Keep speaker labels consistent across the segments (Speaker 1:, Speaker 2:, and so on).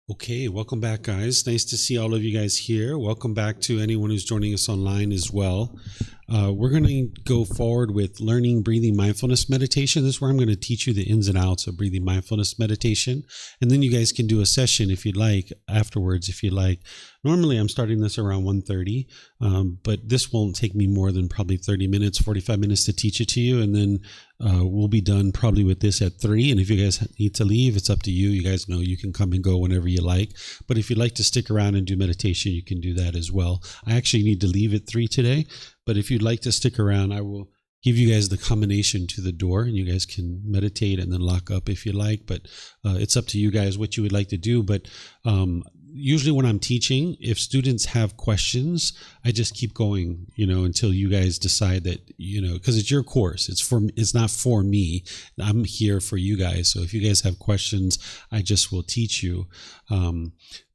Speaker 1: Okay, welcome back, guys. Nice to see all of you guys here. Welcome back to anyone who's joining us online as well. We're going to go forward with learning breathing mindfulness meditation. This is where I'm going to teach you the ins and outs of breathing mindfulness meditation. And then you guys can do a session if you'd like afterwards, if you'd like. Normally, I'm starting this around 1:30, but this won't take me more than probably 30 minutes, 45 minutes to teach it to you. And then we'll be done probably with this at 3. And if you guys need to leave, it's up to you. You guys know you can come and go whenever you like. But if you'd like to stick around and do meditation, you can do that as well. I actually need to leave at 3 today. But if you'd like to stick around, I will give you guys the combination to the door, and you guys can meditate and then lock up if you like. But it's up to you guys what you would like to do. But usually when I'm teaching, if students have questions, I just keep going, until you guys decide that, because it's your course. It's not for me. I'm here for you guys. So if you guys have questions, I just will teach you.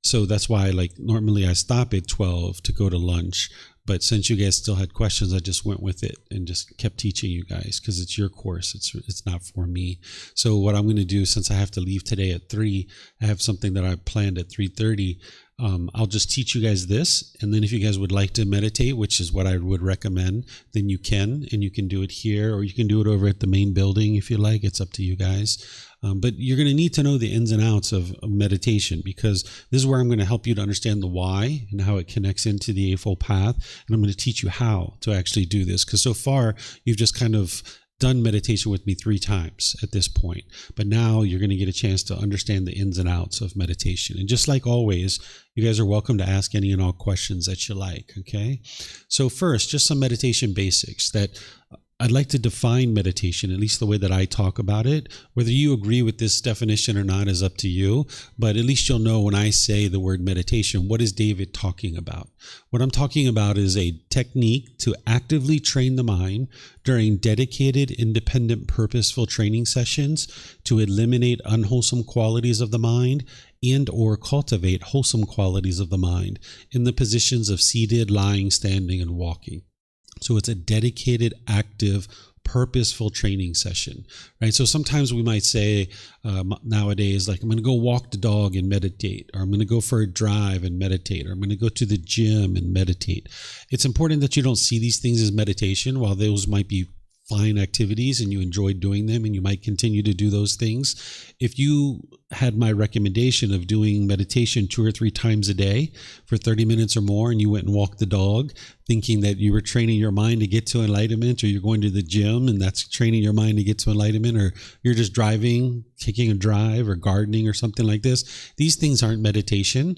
Speaker 1: So that's why, normally I stop at 12 to go to lunch. But since you guys still had questions, I just went with it and just kept teaching you guys because it's your course. It's not for me. So what I'm going to do, since I have to leave today at 3, I have something that I planned at 3:30. I'll just teach you guys this. And then if you guys would like to meditate, which is what I would recommend, then you can. And you can do it here, or you can do it over at the main building if you like. It's up to you guys. But you're going to need to know the ins and outs of meditation, because this is where I'm going to help you to understand the why and how it connects into the Eightfold Path. And I'm going to teach you how to actually do this, because so far you've just kind of done meditation with me 3 times at this point. But now you're going to get a chance to understand the ins and outs of meditation. And just like always, you guys are welcome to ask any and all questions that you like, okay? So first, just some meditation basics that I'd like to define meditation, at least the way that I talk about it. Whether you agree with this definition or not is up to you, but at least you'll know when I say the word meditation, what is David talking about? What I'm talking about is a technique to actively train the mind during dedicated, independent, purposeful training sessions to eliminate unwholesome qualities of the mind and or cultivate wholesome qualities of the mind in the positions of seated, lying, standing, and walking. So it's a dedicated, active, purposeful training session, right? So sometimes we might say nowadays, I'm going to go walk the dog and meditate, or I'm going to go for a drive and meditate, or I'm going to go to the gym and meditate. It's important that you don't see these things as meditation. While those might be fine activities and you enjoy doing them and you might continue to do those things, if you had my recommendation of doing meditation 2 or 3 times a day for 30 minutes or more, and you went and walked the dog thinking that you were training your mind to get to enlightenment, or you're going to the gym and that's training your mind to get to enlightenment, or you're just driving, taking a drive, or gardening or something like this, these things aren't meditation.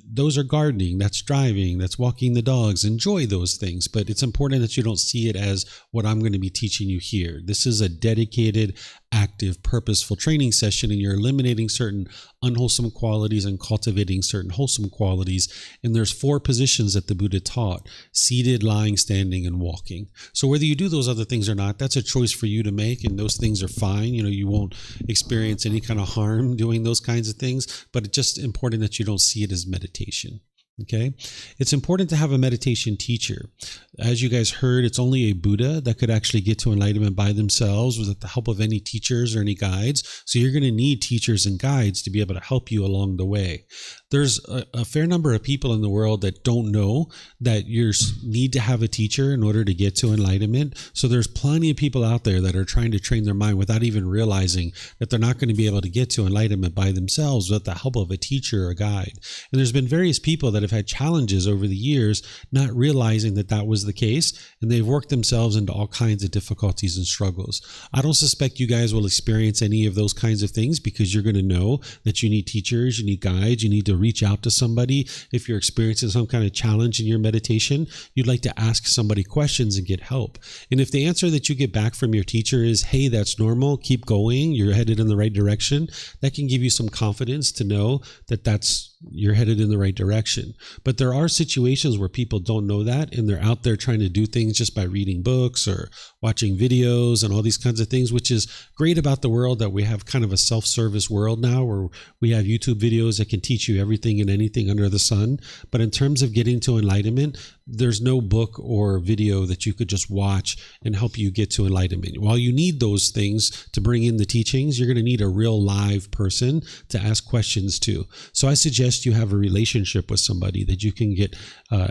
Speaker 1: Those are gardening, that's driving, that's walking the dogs. Enjoy those things, but it's important that you don't see it as what I'm going to be teaching you here. This is a dedicated, active, purposeful training session, and you're eliminating certain unwholesome qualities and cultivating certain wholesome qualities. And there's 4 positions that the Buddha taught: seated, lying, standing, and walking. So whether you do those other things or not, that's a choice for you to make, and those things are fine. You won't experience any kind of harm doing those kinds of things, but it's just important that you don't see it as meditation. Okay. It's important to have a meditation teacher. As you guys heard, it's only a Buddha that could actually get to enlightenment by themselves without the help of any teachers or any guides. So you're going to need teachers and guides to be able to help you along the way. There's a fair number of people in the world that don't know that you need to have a teacher in order to get to enlightenment. So there's plenty of people out there that are trying to train their mind without even realizing that they're not going to be able to get to enlightenment by themselves without the help of a teacher or a guide. And there's been various people that have had challenges over the years not realizing that that was the case, and they've worked themselves into all kinds of difficulties and struggles. I don't suspect you guys will experience any of those kinds of things, because you're going to know that you need teachers, you need guides, you need to reach out to somebody. If you're experiencing some kind of challenge in your meditation, you'd like to ask somebody questions and get help. And if the answer that you get back from your teacher is, hey, that's normal, keep going, you're headed in the right direction, that can give you some confidence to know that that's you're headed in the right direction. But there are situations where people don't know that, and they're out there trying to do things just by reading books or watching videos and all these kinds of things, which is great about the world, that we have kind of a self-service world now where we have YouTube videos that can teach you everything and anything under the sun. But in terms of getting to enlightenment, there's no book or video that you could just watch and help you get to enlightenment. While you need those things to bring in the teachings, you're going to need a real live person to ask questions to. So I suggest you have a relationship with somebody that you can get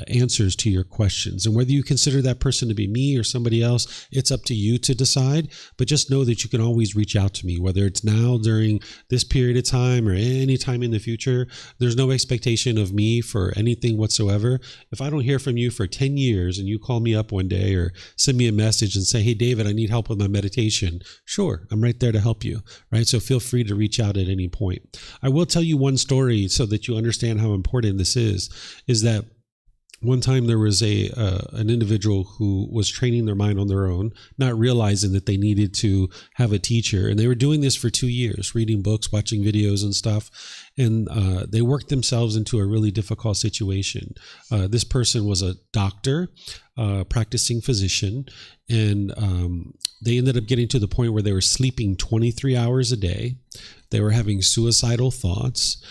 Speaker 1: answers to your questions. And whether you consider that person to be me or somebody else, it's up to you to decide. But just know that you can always reach out to me, whether it's now during this period of time or any time in the future. There's no expectation of me for anything whatsoever. If I don't hear from you for 10 years and you call me up one day or send me a message and say, hey, David, I need help with my meditation. Sure, I'm right there to help you, right? So feel free to reach out at any point. I will tell you one story so that you understand how important this is that one time there was an individual who was training their mind on their own, not realizing that they needed to have a teacher. And they were doing this for 2 years, reading books, watching videos and stuff. And they worked themselves into a really difficult situation. This person was a doctor, practicing physician, and they ended up getting to the point where they were sleeping 23 hours a day. They were having suicidal thoughts.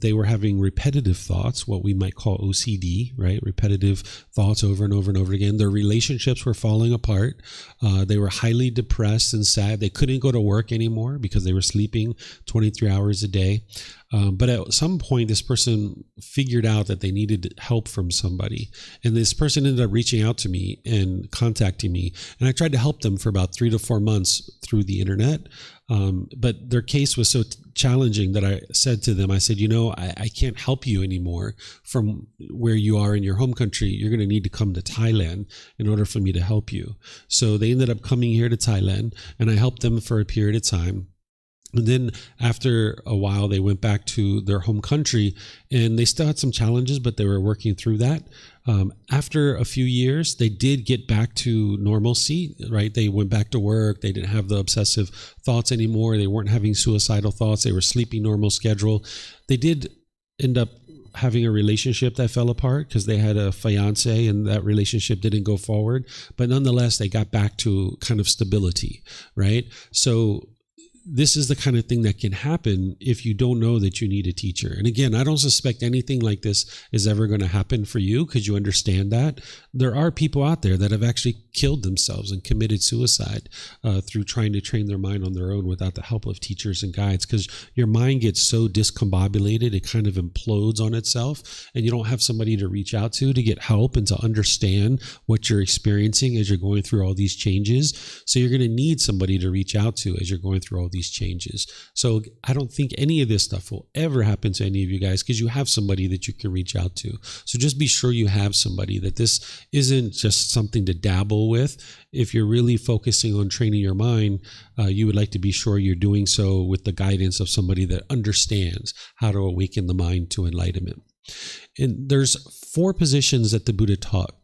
Speaker 1: They were having repetitive thoughts, what we might call OCD, right? Repetitive thoughts over and over and over again. Their relationships were falling apart. They were highly depressed and sad. They couldn't go to work anymore because they were sleeping 23 hours a day. But at some point, this person figured out that they needed help from somebody. And this person ended up reaching out to me and contacting me. And I tried to help them for about 3 to 4 months through the internet. But their case was so challenging that I said to them, I said, I can't help you anymore from where you are in your home country. You're going to need to come to Thailand in order for me to help you. So they ended up coming here to Thailand, and I helped them for a period of time. And then after a while, they went back to their home country, and they still had some challenges, but they were working through that. After a few years, they did get back to normalcy, right? They went back to work. They didn't have the obsessive thoughts anymore. They weren't having suicidal thoughts. They were sleeping normal schedule. They did end up having a relationship that fell apart because they had a fiance and that relationship didn't go forward. But nonetheless, they got back to kind of stability, right? So this is the kind of thing that can happen if you don't know that you need a teacher. And again, I don't suspect anything like this is ever going to happen for you because you understand that. There are people out there that have actually killed themselves and committed suicide through trying to train their mind on their own without the help of teachers and guides, because your mind gets so discombobulated, it kind of implodes on itself, and you don't have somebody to reach out to get help and to understand what you're experiencing as you're going through all these changes. So you're going to need somebody to reach out to as you're going through all these changes. So I don't think any of this stuff will ever happen to any of you guys because you have somebody that you can reach out to. So just be sure you have somebody, that this isn't just something to dabble with. If you're really focusing on training your mind, you would like to be sure you're doing so with the guidance of somebody that understands how to awaken the mind to enlightenment. And there's 4 positions that the Buddha taught: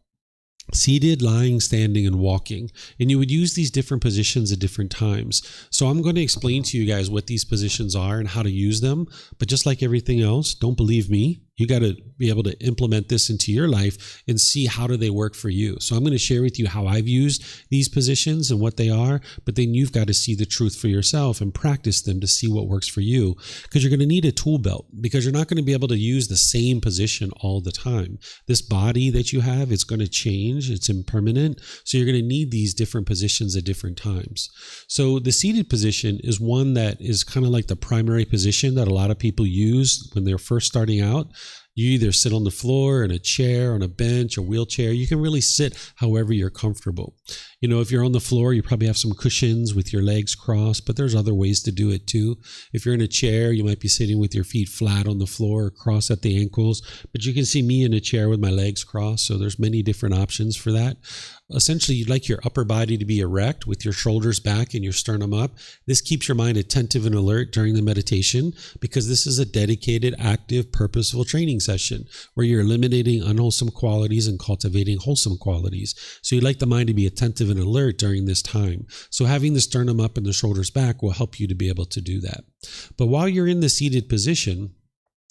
Speaker 1: seated, lying, standing, and walking. And you would use these different positions at different times. So I'm going to explain to you guys what these positions are and how to use them. But just like everything else, don't believe me. You got to be able to implement this into your life and see how do they work for you. So I'm going to share with you how I've used these positions and what they are, but then you've got to see the truth for yourself and practice them to see what works for you, because you're going to need a tool belt, because you're not going to be able to use the same position all the time. This body that you have, it's going to change. It's impermanent. So you're going to need these different positions at different times. So the seated position is one that is kind of like the primary position that a lot of people use when they're first starting out. You either sit on the floor, in a chair, on a bench, a wheelchair. You can really sit however you're comfortable. If you're on the floor, you probably have some cushions with your legs crossed, but there's other ways to do it too. If you're in a chair, you might be sitting with your feet flat on the floor or crossed at the ankles, but you can see me in a chair with my legs crossed. So there's many different options for that. Essentially, you'd like your upper body to be erect with your shoulders back and your sternum up. This keeps your mind attentive and alert during the meditation, because this is a dedicated, active, purposeful training session where you're eliminating unwholesome qualities and cultivating wholesome qualities. So you'd like the mind to be attentive and alert during this time. So having the sternum up and the shoulders back will help you to be able to do that. But while you're in the seated position,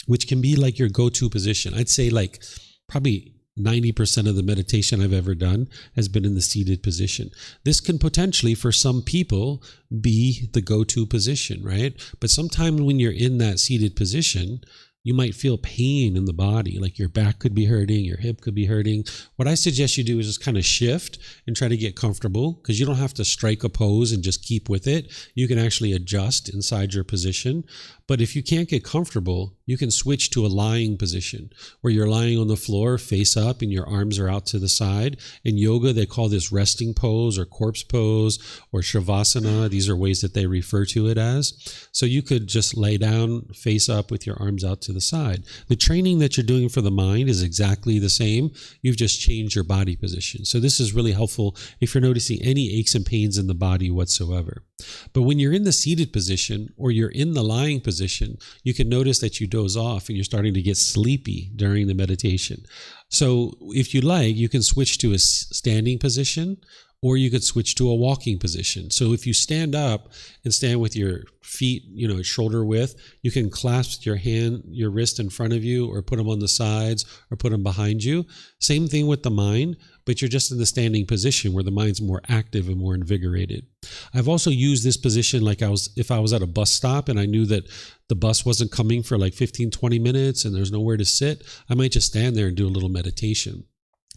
Speaker 1: which can be like your go-to position. I'd say like probably 90% of the meditation I've ever done has been in the seated position. This can potentially, for some people, be the go-to position, right? But sometimes when you're in that seated position, you might feel pain in the body, like your back could be hurting, your hip could be hurting. What I suggest you do is just kind of shift and try to get comfortable, because you don't have to strike a pose and just keep with it. You can actually adjust inside your position. But if you can't get comfortable, you can switch to a lying position where you're lying on the floor face up and your arms are out to the side. In yoga, they call this resting pose or corpse pose or shavasana. These are ways that they refer to it as. So you could just lay down face up with your arms out to the side. The training that you're doing for the mind is exactly the same. You've just changed your body position. So this is really helpful if you're noticing any aches and pains in the body whatsoever. But when you're in the seated position or you're in the lying position, you can notice that you doze off and you're starting to get sleepy during the meditation. So if you like, you can switch to a standing position, or you could switch to a walking position. So if you stand up and stand with your feet, shoulder width, you can clasp your wrist in front of you, or put them on the sides, or put them behind you. Same thing with the mind, but you're just in the standing position where the mind's more active and more invigorated. I've also used this position like if I was at a bus stop and I knew that the bus wasn't coming for like 15, 20 minutes and there's nowhere to sit, I might just stand there and do a little meditation.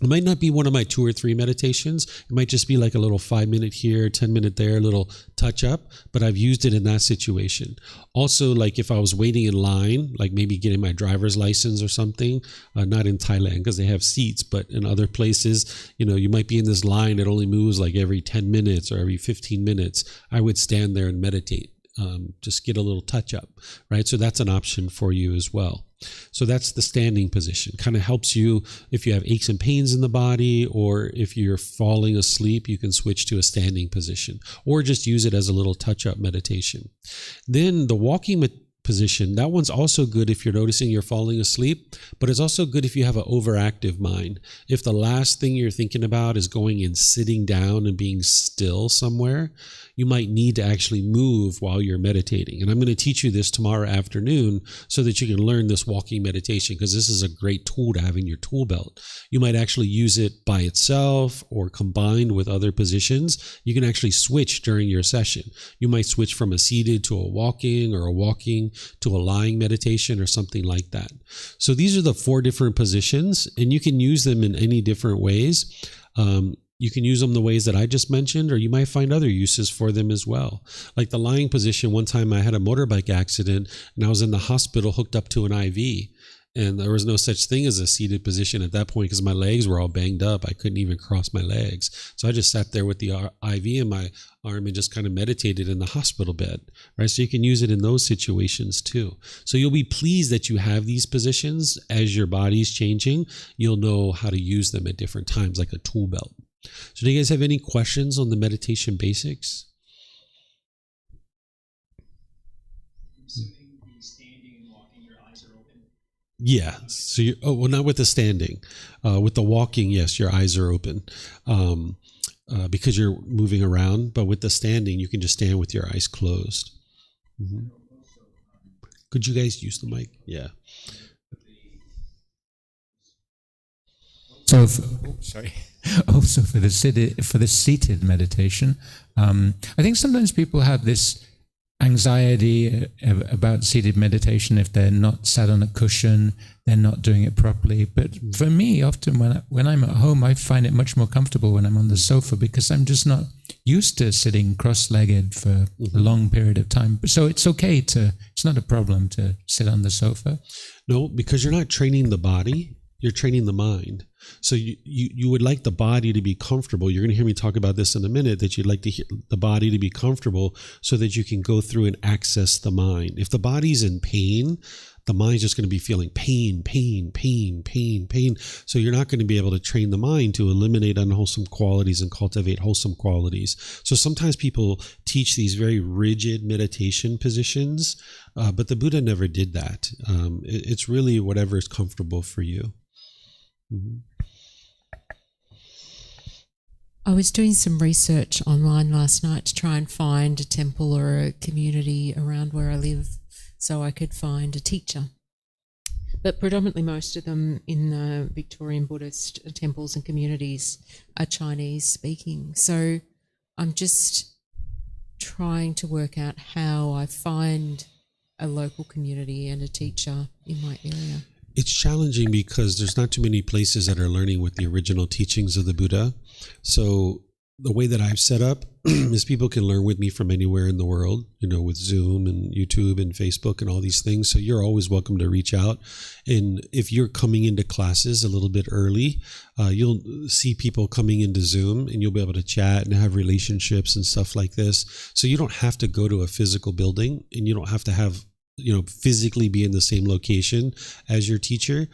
Speaker 1: It might not be one of my 2 or 3 meditations. It might just be like a little 5-minute here, 10-minute there, a little touch up, but I've used it in that situation. Also, like if I was waiting in line, like maybe getting my driver's license or something, not in Thailand because they have seats, but in other places, you might be in this line that only moves like every 10 minutes or every 15 minutes. I would stand there and meditate. Just get a little touch up, right? So that's an option for you as well. So that's the standing position. Kind of helps you if you have aches and pains in the body, or if you're falling asleep, you can switch to a standing position, or just use it as a little touch-up meditation. Then the walking position, that one's also good if you're noticing you're falling asleep, but it's also good if you have an overactive mind. If the last thing you're thinking about is going and sitting down and being still somewhere, you might need to actually move while you're meditating. And I'm going to teach you this tomorrow afternoon so that you can learn this walking meditation, because this is a great tool to have in your tool belt. You might actually use it by itself or combined with other positions. You can actually switch during your session. You might switch from a seated to a walking, or a walking to a lying meditation, or something like that. So these are the 4 different positions, and you can use them in any different ways. You can use them the ways that I just mentioned, or you might find other uses for them as well. Like the lying position, one time I had a motorbike accident and I was in the hospital hooked up to an IV, and there was no such thing as a seated position at that point because my legs were all banged up. I couldn't even cross my legs. So I just sat there with the IV in my arm and just kind of meditated in the hospital bed, right? So you can use it in those situations too. So you'll be pleased that you have these positions. As your body's changing, you'll know how to use them at different times, like a tool belt. So do you guys have any questions on the meditation basics?
Speaker 2: Assuming the standing and walking, your eyes are open.
Speaker 1: Yeah. So not with the standing. With the walking, yes, your eyes are open because you're moving around. But with the standing, you can just stand with your eyes closed. Mm-hmm. Could you guys use the mic? Yeah.
Speaker 3: So, sorry. Also, for the seated meditation, I think sometimes people have this anxiety about seated meditation if they're not sat on a cushion, they're not doing it properly. But for me, often when I'm at home, I find it much more comfortable when I'm on the sofa, because I'm just not used to sitting cross-legged for a long period of time. So it's okay it's not a problem to sit on the sofa.
Speaker 1: No, because you're not training the body, you're training the mind. So you would like the body to be comfortable. You're going to hear me talk about this in a minute, that you'd like to hear the body to be comfortable so that you can go through and access the mind. If the body's in pain, the mind's just going to be feeling pain. So you're not going to be able to train the mind to eliminate unwholesome qualities and cultivate wholesome qualities. So sometimes people teach these very rigid meditation positions, but the Buddha never did that. It's really whatever is comfortable for you. Mm-hmm.
Speaker 4: I was doing some research online last night to try and find a temple or a community around where I live so I could find a teacher. but predominantly most of them in the Victorian Buddhist temples and communities are Chinese speaking. So I'm just trying to work out how I find a local community and a teacher in my area.
Speaker 1: It's challenging because there's not too many places that are learning with the original teachings of the Buddha. So the way that I've set up is people can learn with me from anywhere in the world, with Zoom and YouTube and Facebook and all these things. So you're always welcome to reach out. And if you're coming into classes a little bit early, you'll see people coming into Zoom and you'll be able to chat and have relationships and stuff like this. So you don't have to go to a physical building, and you don't have to have physically be in the same location as your teacher.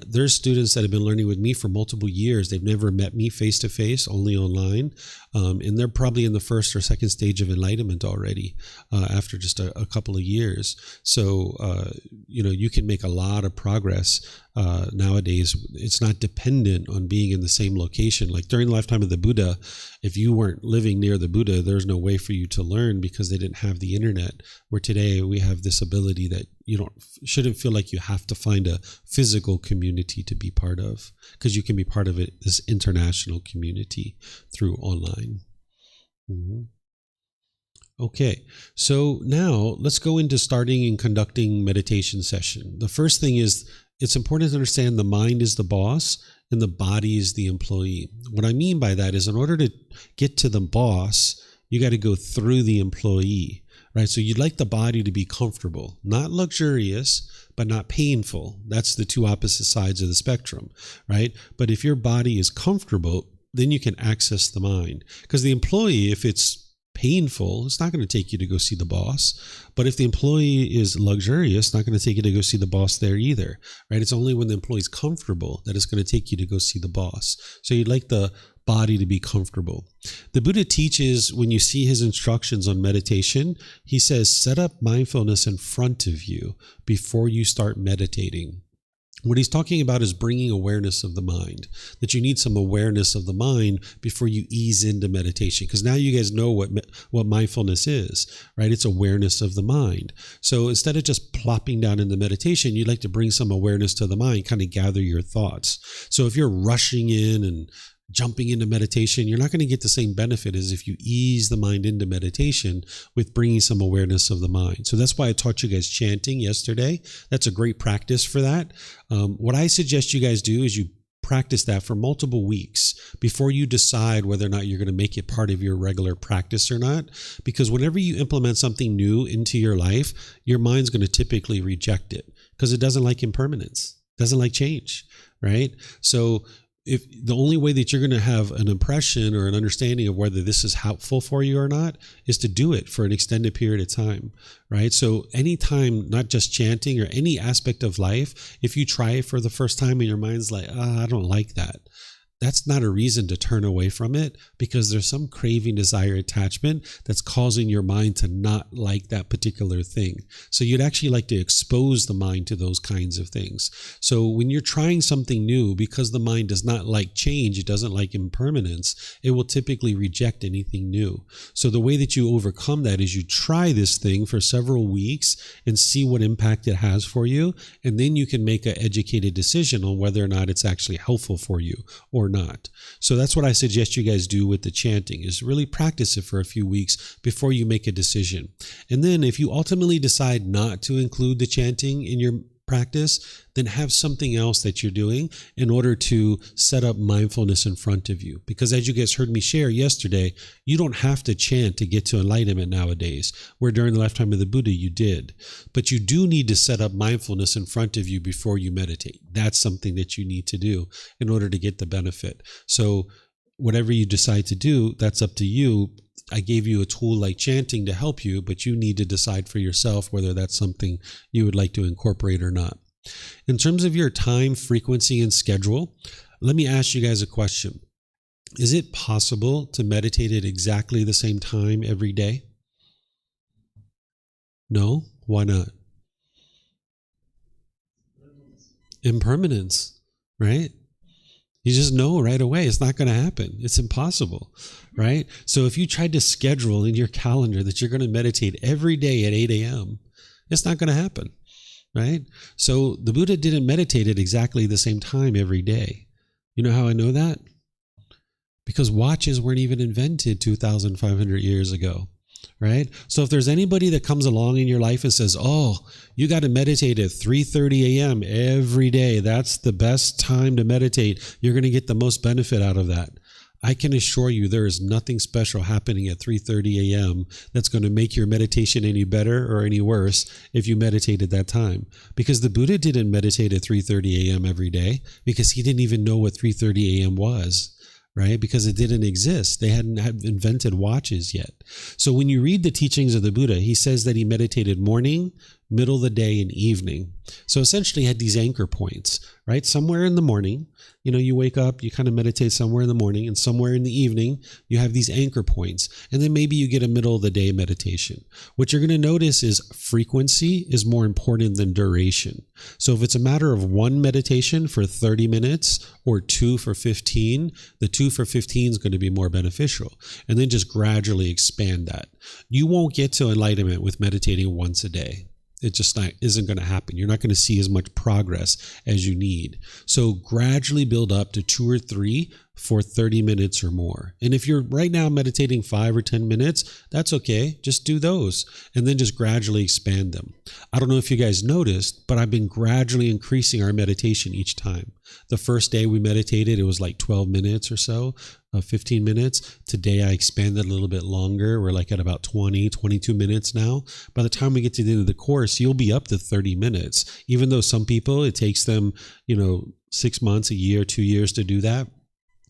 Speaker 1: There's students that have been learning with me for multiple years. They've never met me face to face, only online. And they're probably in the first or second stage of enlightenment already after just a couple of years. So, you can make a lot of progress nowadays. It's not dependent on being in the same location. Like during the lifetime of the Buddha, if you weren't living near the Buddha, there's no way for you to learn because they didn't have the internet. Where today we have this ability that you shouldn't feel like you have to find a physical community to be part of, because you can be part of this international community through online. Mm-hmm. Okay, so now let's go into starting and conducting meditation session. The first thing is, it's important to understand the mind is the boss and the body is the employee. What I mean by that is, in order to get to the boss, you got to go through the employee, right? So you'd like the body to be comfortable, not luxurious, but not painful. That's the two opposite sides of the spectrum, right? But if your body is comfortable, then you can access the mind. Because the employee, if it's painful, it's not going to take you to go see the boss. But if the employee is luxurious, it's not going to take you to go see the boss there either, right? It's only when the employee is comfortable that it's going to take you to go see the boss. So you'd like the body to be comfortable. The Buddha teaches, when you see his instructions on meditation, he says, set up mindfulness in front of you before you start meditating. What he's talking about is bringing awareness of the mind, that you need some awareness of the mind before you ease into meditation. Because now you guys know what mindfulness is, right? It's awareness of the mind. So instead of just plopping down into meditation, you'd like to bring some awareness to the mind, kind of gather your thoughts. So if you're rushing in and jumping into meditation, you're not going to get the same benefit as if you ease the mind into meditation with bringing some awareness of the mind. So that's why I taught you guys chanting yesterday. That's a great practice for that. What I suggest you guys do is you practice that for multiple weeks before you decide whether or not you're going to make it part of your regular practice or not. Because whenever you implement something new into your life, your mind's going to typically reject it because it doesn't like impermanence, doesn't like change, right? So if the only way that you're going to have an impression or an understanding of whether this is helpful for you or not is to do it for an extended period of time, right? So anytime, not just chanting or any aspect of life, if you try it for the first time and your mind's like, I don't like that, that's not a reason to turn away from it, because there's some craving, desire, attachment that's causing your mind to not like that particular thing. So you'd actually like to expose the mind to those kinds of things. So when you're trying something new, because the mind does not like change, it doesn't like impermanence, it will typically reject anything new. So the way that you overcome that is you try this thing for several weeks and see what impact it has for you. And then you can make an educated decision on whether or not it's actually helpful for you or not. So that's what I suggest you guys do with the chanting, is really practice it for a few weeks before you make a decision. And then if you ultimately decide not to include the chanting in your practice, then have something else that you're doing in order to set up mindfulness in front of you. Because as you guys heard me share yesterday, you don't have to chant to get to enlightenment nowadays, where during the lifetime of the Buddha you did. But you do need to set up mindfulness in front of you before you meditate. That's something that you need to do in order to get the benefit. So whatever you decide to do, that's up to you. I gave you a tool like chanting to help you, but you need to decide for yourself whether that's something you would like to incorporate or not. In terms of your time, frequency, and schedule, let me ask you guys a question. Is it possible to meditate at exactly the same time every day? No? Why not? Impermanence, right? You just know right away it's not going to happen. It's impossible, right? So if you tried to schedule in your calendar that you're going to meditate every day at 8 a.m., it's not going to happen, right? So the Buddha didn't meditate at exactly the same time every day. You know how I know that? Because watches weren't even invented 2,500 years ago, right? So if there's anybody that comes along in your life and says, oh, you got to meditate at 3:30 a.m. every day, that's the best time to meditate, you're going to get the most benefit out of that. I can assure you there is nothing special happening at 3:30 a.m. that's going to make your meditation any better or any worse if you meditate at that time. Because the Buddha didn't meditate at 3:30 a.m. every day because he didn't even know what 3:30 a.m. was, right? Because it didn't exist. They hadn't invented watches yet. So when you read the teachings of the Buddha, he says that he meditated morning, middle of the day, and evening. So essentially he had these anchor points, right? Somewhere in the morning, you wake up, you kind of meditate somewhere in the morning, and somewhere in the evening, you have these anchor points. And then maybe you get a middle of the day meditation. What you're going to notice is frequency is more important than duration. So if it's a matter of one meditation for 30 minutes or 2 for 15, the 2 for 15 is going to be more beneficial. And then just gradually expand that. You won't get to enlightenment with meditating once a day. It just isn't going to happen. You're not going to see as much progress as you need. So gradually build up to 2 or 3 for 30 minutes or more. And if you're right now meditating 5 or 10 minutes, that's okay. Just do those and then just gradually expand them. I don't know if you guys noticed, but I've been gradually increasing our meditation each time. The first day we meditated, it was like 12 minutes or so, 15 minutes. Today I expanded a little bit longer. We're like at about 20, 22 minutes now. By the time we get to the end of the course, you'll be up to 30 minutes. Even though some people, it takes them, 6 months, a year, 2 years to do that.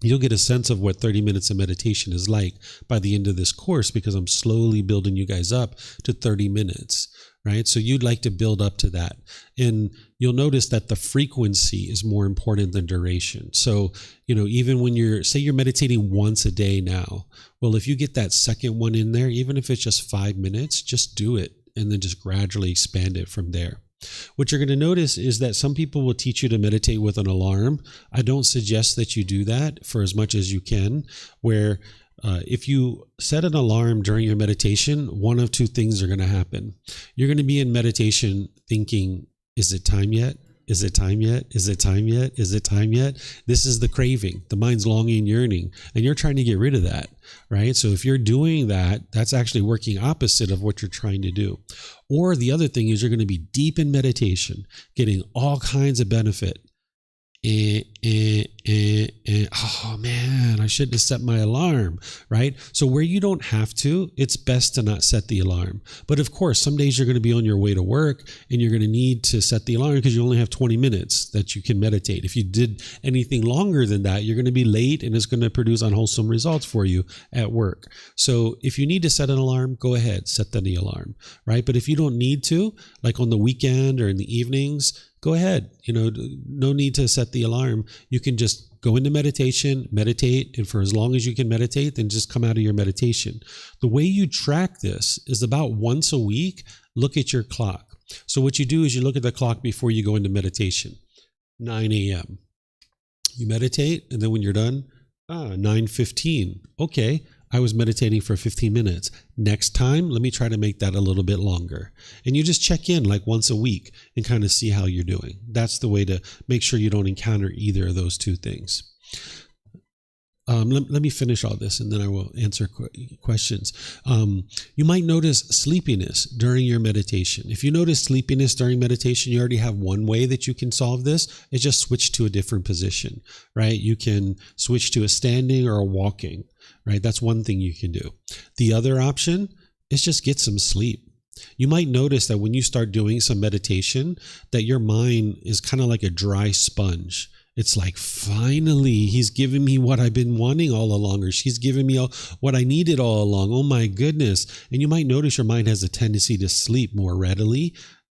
Speaker 1: You'll get a sense of what 30 minutes of meditation is like by the end of this course because I'm slowly building you guys up to 30 minutes, right? So you'd like to build up to that. And you'll notice that the frequency is more important than duration. So, even when say you're meditating once a day now, well, if you get that second one in there, even if it's just 5 minutes, just do it and then just gradually expand it from there. What you're going to notice is that some people will teach you to meditate with an alarm. I don't suggest that you do that for as much as you can, where if you set an alarm during your meditation, one of two things are going to happen. You're going to be in meditation thinking, is it time yet? Is it time yet? Is it time yet? Is it time yet? This is the craving. The mind's longing and yearning, and you're trying to get rid of that, right? So if you're doing that, that's actually working opposite of what you're trying to do. Or the other thing is you're going to be deep in meditation, getting all kinds of benefit. Oh man, I shouldn't have set my alarm, right? So where you don't have to, it's best to not set the alarm. But of course, some days you're going to be on your way to work and you're going to need to set the alarm because you only have 20 minutes that you can meditate. If you did anything longer than that, you're going to be late and it's going to produce unwholesome results for you at work. So if you need to set an alarm, go ahead, set the alarm, right? But if you don't need to, like on the weekend or in the evenings, go ahead. No need to set the alarm. You can just go into meditation, meditate, and for as long as you can meditate, then just come out of your meditation. The way you track this is about once a week, look at your clock. So what you do is you look at the clock before you go into meditation. 9 a.m. You meditate, and then when you're done, 9:15. Okay, I was meditating for 15 minutes. Next time, let me try to make that a little bit longer. And you just check in like once a week and kind of see how you're doing. That's the way to make sure you don't encounter either of those two things. Let me finish all this and then I will answer questions. You might notice sleepiness during your meditation. If you notice sleepiness during meditation, you already have one way that you can solve this. It's just switch to a different position, right? You can switch to a standing or a walking, right? That's one thing you can do. The other option is just get some sleep. You might notice that when you start doing some meditation, that your mind is kind of like a dry sponge. It's like, finally, he's giving me what I've been wanting all along, or she's giving me what I needed all along. Oh my goodness. And you might notice your mind has a tendency to sleep more readily,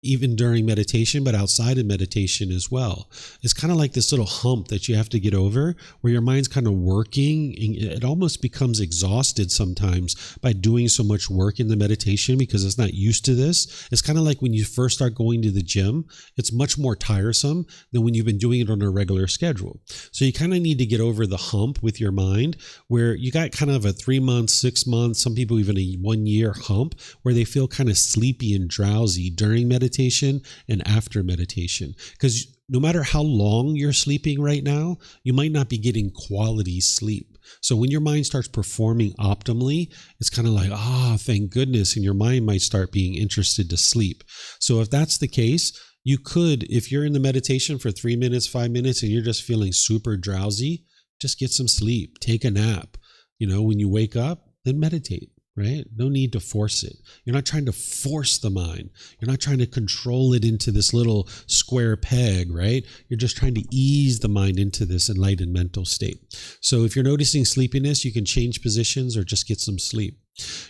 Speaker 1: even during meditation, but outside of meditation as well. It's kind of like this little hump that you have to get over where your mind's kind of working. And it almost becomes exhausted sometimes by doing so much work in the meditation because it's not used to this. It's kind of like when you first start going to the gym, it's much more tiresome than when you've been doing it on a regular schedule. So you kind of need to get over the hump with your mind where you got kind of a 3 months, 6 months, some people even a 1 year hump where they feel kind of sleepy and drowsy during meditation. meditation and after meditation. Because no matter how long you're sleeping right now, you might not be getting quality sleep. So when your mind starts performing optimally, it's kind of like, thank goodness. And your mind might start being interested to sleep. So if that's the case, you could, if you're in the meditation for 3 minutes, 5 minutes, and you're just feeling super drowsy, just get some sleep, take a nap. When you wake up, then meditate. Right? No need to force it. You're not trying to force the mind. You're not trying to control it into this little square peg, right? You're just trying to ease the mind into this enlightened mental state. So if you're noticing sleepiness, you can change positions or just get some sleep.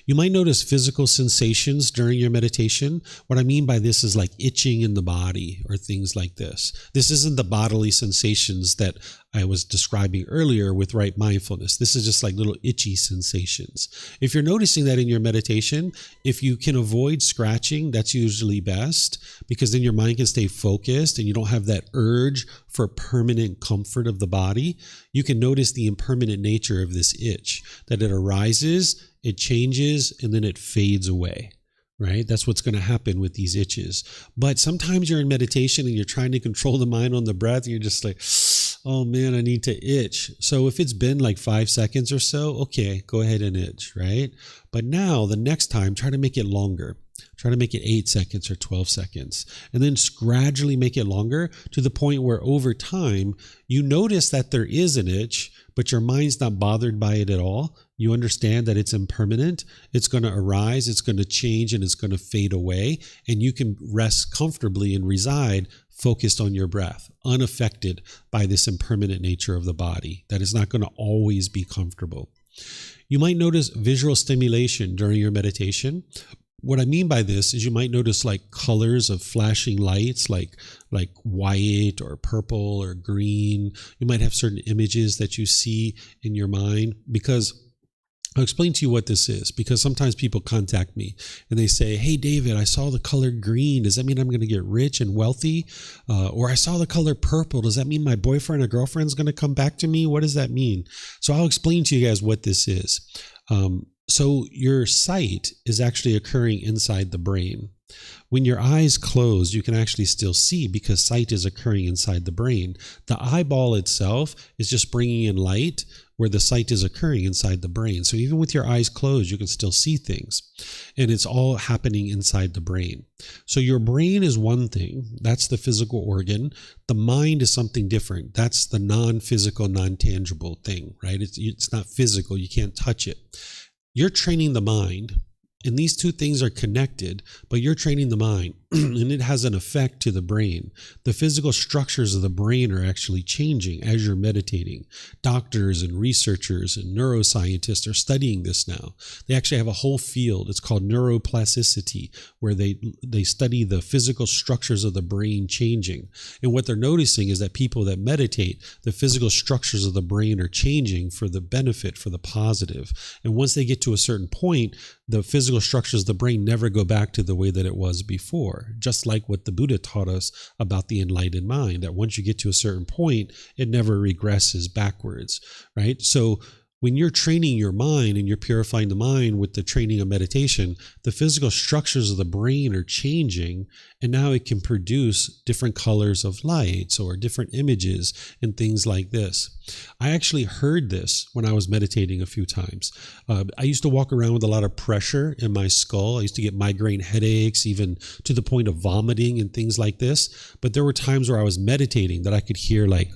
Speaker 1: You might notice physical sensations during your meditation. What I mean by this is like itching in the body or things like this. This isn't the bodily sensations that I was describing earlier with right mindfulness. This is just like little itchy sensations. If you're noticing that in your meditation, if you can avoid scratching, that's usually best, because then your mind can stay focused and you don't have that urge for permanent comfort of the body. You can notice the impermanent nature of this itch, that it arises, it changes, and then it fades away, right? That's what's going to happen with these itches. But sometimes you're in meditation and you're trying to control the mind on the breath, and you're just like, oh man, I need to itch. So if it's been like 5 seconds or so, okay, go ahead and itch, right? But now the next time, try to make it longer. Try to make it 8 seconds or 12 seconds, and then gradually make it longer to the point where over time you notice that there is an itch, but your mind's not bothered by it at all. You understand that it's impermanent. It's going to arise, it's going to change, and it's going to fade away. And you can rest comfortably and reside focused on your breath, unaffected by this impermanent nature of the body that is not going to always be comfortable. You might notice visual stimulation during your meditation. What I mean by this is you might notice like colors of flashing lights, like white or purple or green. You might have certain images that you see in your mind, because I'll explain to you what this is, because sometimes people contact me and they say, hey, David, I saw the color green. Does that mean I'm going to get rich and wealthy? Or I saw the color purple. Does that mean my boyfriend or girlfriend's going to come back to me? What does that mean? So I'll explain to you guys what this is. So your sight is actually occurring inside the brain. When your eyes close, you can actually still see, because sight is occurring inside the brain. The eyeball itself is just bringing in light where the sight is occurring inside the brain. So even with your eyes closed, you can still see things. And it's all happening inside the brain. So your brain is one thing. That's the physical organ. The mind is something different. That's the non-physical, non-tangible thing, right? It's not physical. You can't touch it. You're training the mind, and these two things are connected, but you're training the mind, and it has an effect to the brain. The physical structures of the brain are actually changing as you're meditating. Doctors and researchers and neuroscientists are studying this now. They actually have a whole field. It's called neuroplasticity, where they study the physical structures of the brain changing. And what they're noticing is that people that meditate, the physical structures of the brain are changing for the benefit, for the positive. And once they get to a certain point, the physical structures of the brain never go back to the way that it was before, just like what the Buddha taught us about the enlightened mind, that once you get to a certain point, it never regresses backwards, right? So when you're training your mind and you're purifying the mind with the training of meditation, the physical structures of the brain are changing, and now it can produce different colors of lights or different images and things like this. I actually heard this when I was meditating a few times. I used to walk around with a lot of pressure in my skull. I used to get migraine headaches, even to the point of vomiting and things like this. But there were times where I was meditating that I could hear I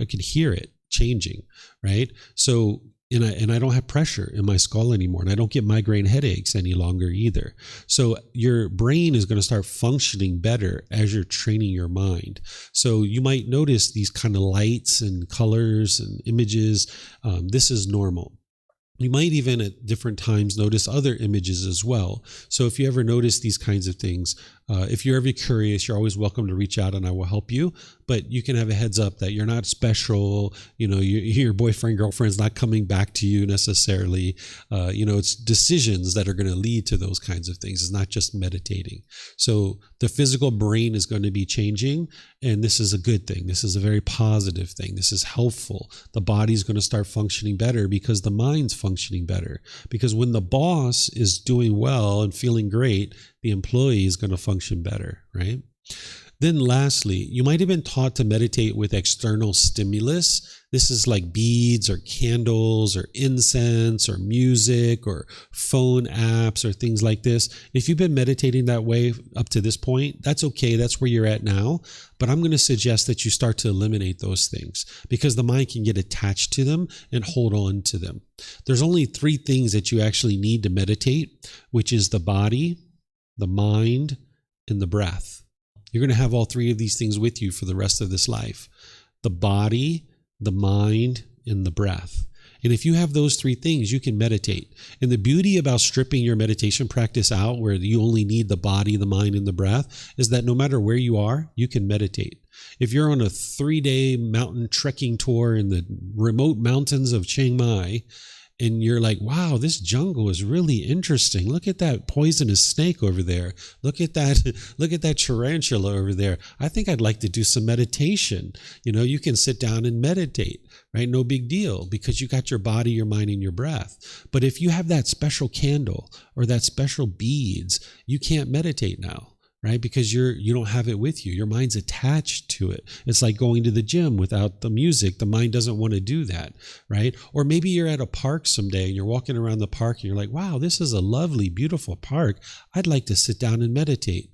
Speaker 1: could hear it changing, right? So, and I don't have pressure in my skull anymore, and I don't get migraine headaches any longer either. So your brain is going to start functioning better as you're training your mind. So you might notice these kind of lights and colors and images. This is normal. You might even at different times notice other images as well. So if you ever notice these kinds of things, if you're ever curious, you're always welcome to reach out and I will help you. but you can have a heads up that you're not special. Your boyfriend, girlfriend's not coming back to you necessarily. It's decisions that are going to lead to those kinds of things. It's not just meditating. So the physical brain is going to be changing, and this is a good thing. This is a very positive thing. This is helpful. The body's going to start functioning better because the mind's functioning better. Because when the boss is doing well and feeling great, the employee is going to function better, right? Then lastly, you might have been taught to meditate with external stimulus. This is like beads or candles or incense or music or phone apps or things like this. If you've been meditating that way up to this point, that's okay. That's where you're at now. But I'm going to suggest that you start to eliminate those things because the mind can get attached to them and hold on to them. There's only 3 things that you actually need to meditate, which is the body, the mind, and the breath. You're going to have all 3 of these things with you for the rest of this life. The body, the mind, and the breath. And if you have those 3 things, you can meditate. And the beauty about stripping your meditation practice out, where you only need the body, the mind, and the breath, is that no matter where you are, you can meditate. If you're on a 3-day mountain trekking tour in the remote mountains of Chiang Mai, and you're like, wow, this jungle is really interesting. Look at that poisonous snake over there. Look at that tarantula over there. I think I'd like to do some meditation. You can sit down and meditate, right? No big deal, because you got your body, your mind, and your breath. But if you have that special candle or that special beads, you can't meditate now. Right? Because you don't have it with you. Your mind's attached to it. It's like going to the gym without the music. The mind doesn't want to do that, right? Or maybe you're at a park someday and you're walking around the park and you're like, wow, this is a lovely, beautiful park. I'd like to sit down and meditate.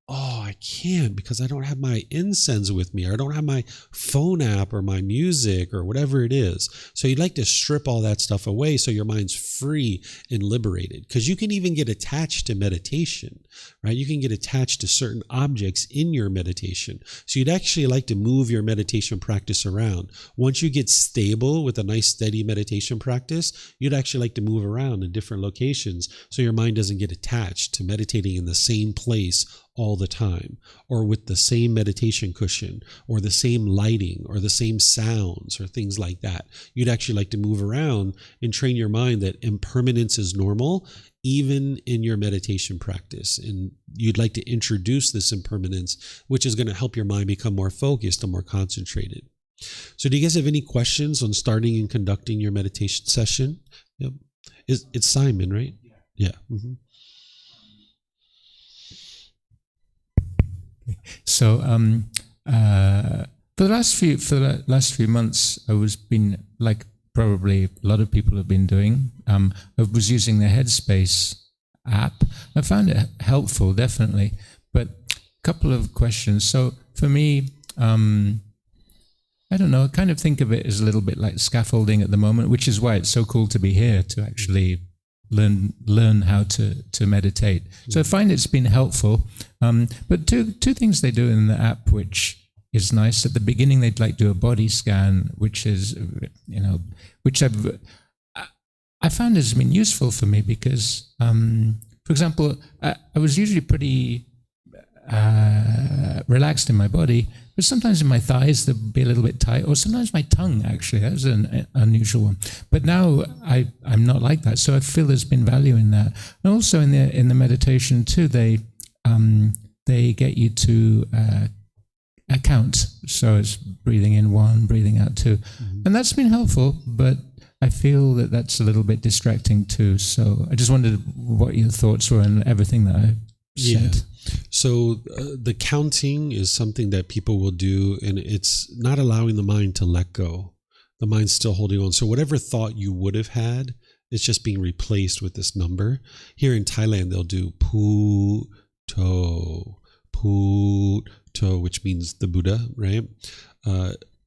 Speaker 1: Oh, I can't because I don't have my incense with me, or I don't have my phone app or my music or whatever it is. So you'd like to strip all that stuff away so your mind's free and liberated, because you can even get attached to meditation, right? You can get attached to certain objects in your meditation. So you'd actually like to move your meditation practice around. Once you get stable with a nice steady meditation practice, you'd actually like to move around in different locations so your mind doesn't get attached to meditating in the same place all the time, or with the same meditation cushion, or the same lighting, or the same sounds, or things like that. You'd actually like to move around and train your mind that impermanence is normal, even in your meditation practice. And you'd like to introduce this impermanence, which is going to help your mind become more focused and more concentrated. So do you guys have any questions on starting and conducting your meditation session? Yep. It's Simon, right? Yeah. Mm-hmm.
Speaker 3: So for the last few months, I was been, like probably a lot of people have been doing. I was using the Headspace app. I found it helpful, definitely. But a couple of questions. So for me, I don't know. I kind of think of it as a little bit like scaffolding at the moment, which is why it's so cool to be here to actually learn how to meditate. So I find it's been helpful. But two things they do in the app which is nice. At the beginning, they'd like do a body scan, which is, which I found has been useful for me because, for example, I was usually pretty relaxed in my body, but sometimes in my thighs they'd be a little bit tight, or sometimes my tongue, actually. That was an unusual one. But now I'm not like that, so I feel there's been value in that. And also in the meditation too, they get you to count. So it's breathing in 1, breathing out 2. Mm-hmm. And that's been helpful, but I feel that that's a little bit distracting too. So I just wondered what your thoughts were on everything that I said.
Speaker 1: So the counting is something that people will do, and it's not allowing the mind to let go. The mind's still holding on. So whatever thought you would have had, it's just being replaced with this number. Here in Thailand, they'll do pu to, which means the Buddha, right?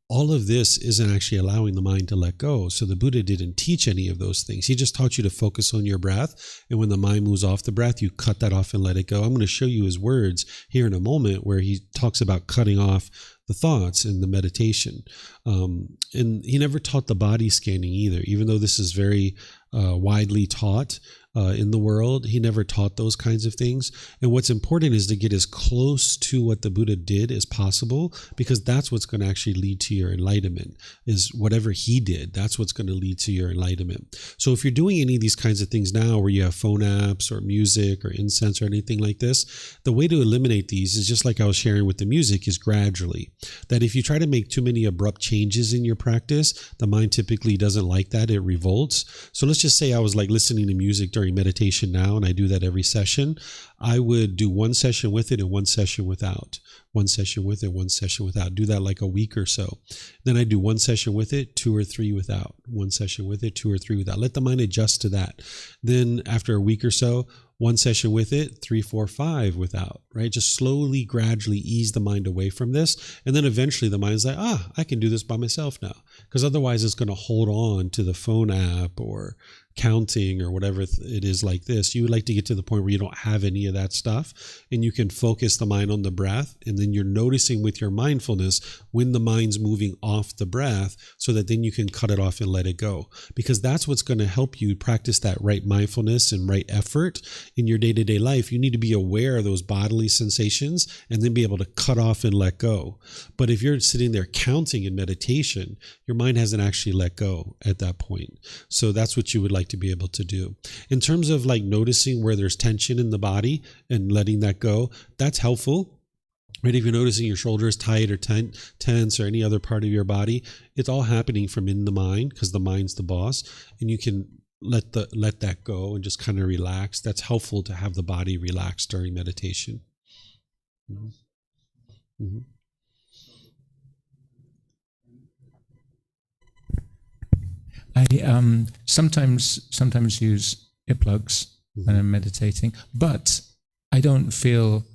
Speaker 1: All of this isn't actually allowing the mind to let go. So the Buddha didn't teach any of those things. He just taught you to focus on your breath. And when the mind moves off the breath, you cut that off and let it go. I'm going to show you his words here in a moment where he talks about cutting off the thoughts in the meditation. And he never taught the body scanning either, even though this is very widely taught. in the world. He never taught those kinds of things. And what's important is to get as close to what the Buddha did as possible, because that's what's going to actually lead to your enlightenment, is whatever he did. That's what's going to lead to your enlightenment. So if you're doing any of these kinds of things now where you have phone apps or music or incense or anything like this, the way to eliminate these is just like I was sharing with the music, is gradually. That if you try to make too many abrupt changes in your practice, the mind typically doesn't like that. It revolts. So let's just say I was like listening to music during meditation now, and I do that every session. I would do one session with it and one session without. One session with it, one session without. Do that like a week or so. Then I do one session with it, 2 or 3 without. One session with it, 2 or 3 without. Let the mind adjust to that. Then after a week or so, one session with it, 3, 4, 5 without, right? Just slowly, gradually ease the mind away from this. And then eventually the mind's like, I can do this by myself now. Because otherwise it's going to hold on to the phone app or counting or whatever it is like this. You would like to get to the point where you don't have any of that stuff and you can focus the mind on the breath. And then you're noticing with your mindfulness when the mind's moving off the breath, so that then you can cut it off and let it go. Because that's what's going to help you practice that right mindfulness and right effort in your day-to-day life. You need to be aware of those bodily sensations and then be able to cut off and let go. But if you're sitting there counting in meditation, your mind hasn't actually let go at that point. So that's what you would like to be able to do. In terms of like noticing where there's tension in the body and letting that go, that's helpful. Right? If you're noticing your shoulders tight or tense or any other part of your body, it's all happening from in the mind, because the mind's the boss, and you can let that go and just kind of relax. That's helpful to have the body relax during meditation. Mm-hmm. Mm-hmm.
Speaker 3: I sometimes use earplugs when I'm meditating, but I don't feel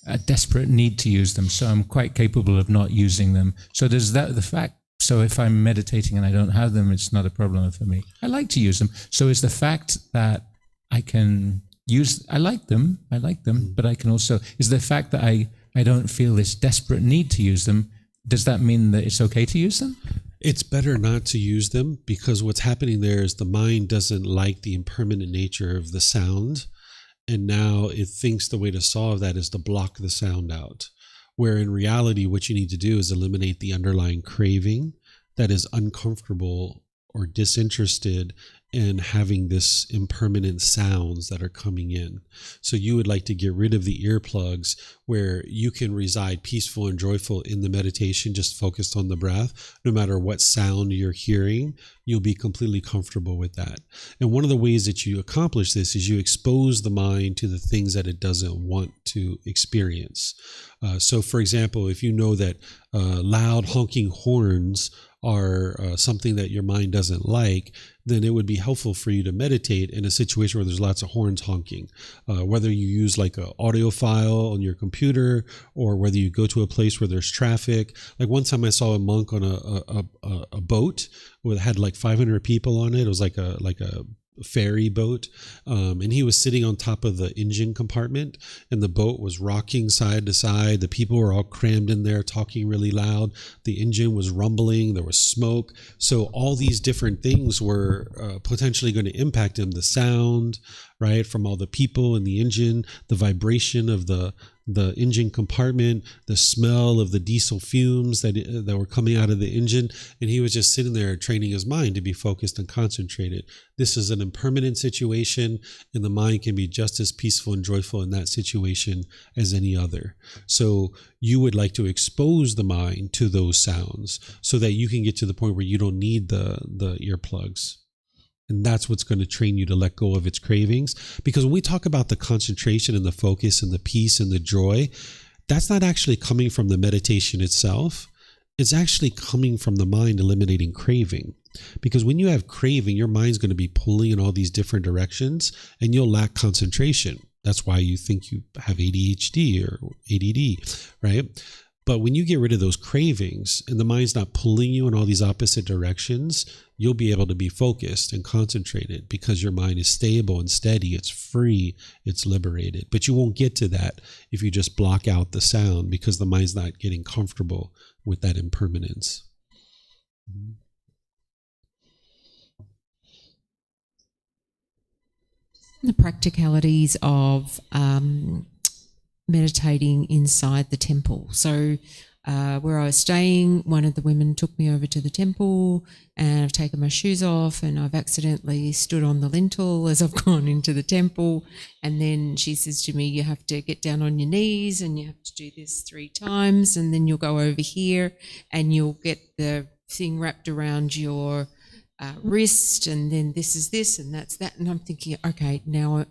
Speaker 3: a desperate need to use them, so I'm quite capable of not using them. So there's the fact. So if I'm meditating and I don't have them, it's not a problem for me. I like to use them. So is the fact that I can use, I like them, but I can also, is the fact that I don't feel this desperate need to use them, does that mean that it's okay to use them?
Speaker 1: It's better not to use them, because what's happening there is the mind doesn't like the impermanent nature of the sound. And now it thinks the way to solve that is to block the sound out. Where in reality, what you need to do is eliminate the underlying craving that is uncomfortable or disinterested in having this impermanent sounds that are coming in. So you would like to get rid of the earplugs, where you can reside peaceful and joyful in the meditation, just focused on the breath. No matter what sound you're hearing, you'll be completely comfortable with that. And one of the ways that you accomplish this is you expose the mind to the things that it doesn't want to experience. So for example, if you know that loud honking horns are something that your mind doesn't like, then it would be helpful for you to meditate in a situation where there's lots of horns honking. Whether you use like an audio file on your computer, or whether you go to a place where there's traffic. Like one time I saw a monk on a boat that had like 500 people on it. It was like a ferry boat, and he was sitting on top of the engine compartment, and the boat was rocking side to side. The people were all crammed in there talking really loud. The engine was rumbling. There was smoke. So all these different things were potentially going to impact him. The sound, right, from all the people in the engine, the vibration of the engine compartment, the smell of the diesel fumes that were coming out of the engine. And he was just sitting there training his mind to be focused and concentrated. This is an impermanent situation, and the mind can be just as peaceful and joyful in that situation as any other. So you would like to expose the mind to those sounds so that you can get to the point where you don't need the earplugs. And that's what's going to train you to let go of its cravings. Because when we talk about the concentration and the focus and the peace and the joy, that's not actually coming from the meditation itself. It's actually coming from the mind eliminating craving. Because when you have craving, your mind's going to be pulling in all these different directions, and you'll lack concentration. That's why you think you have ADHD or ADD, right? But when you get rid of those cravings and the mind's not pulling you in all these opposite directions, you'll be able to be focused and concentrated, because your mind is stable and steady. It's free. It's liberated. But you won't get to that if you just block out the sound, because the mind's not getting comfortable with that impermanence.
Speaker 4: the practicalities of meditating inside the temple. So where I was staying, one of the women took me over to the temple, and I've taken my shoes off and I've accidentally stood on the lintel as I've gone into the temple. And then she says to me, you have to get down on your knees and you have to do this 3 times, and then you'll go over here and you'll get the thing wrapped around your wrist, and then this is this and that's that. And I'm thinking, okay, now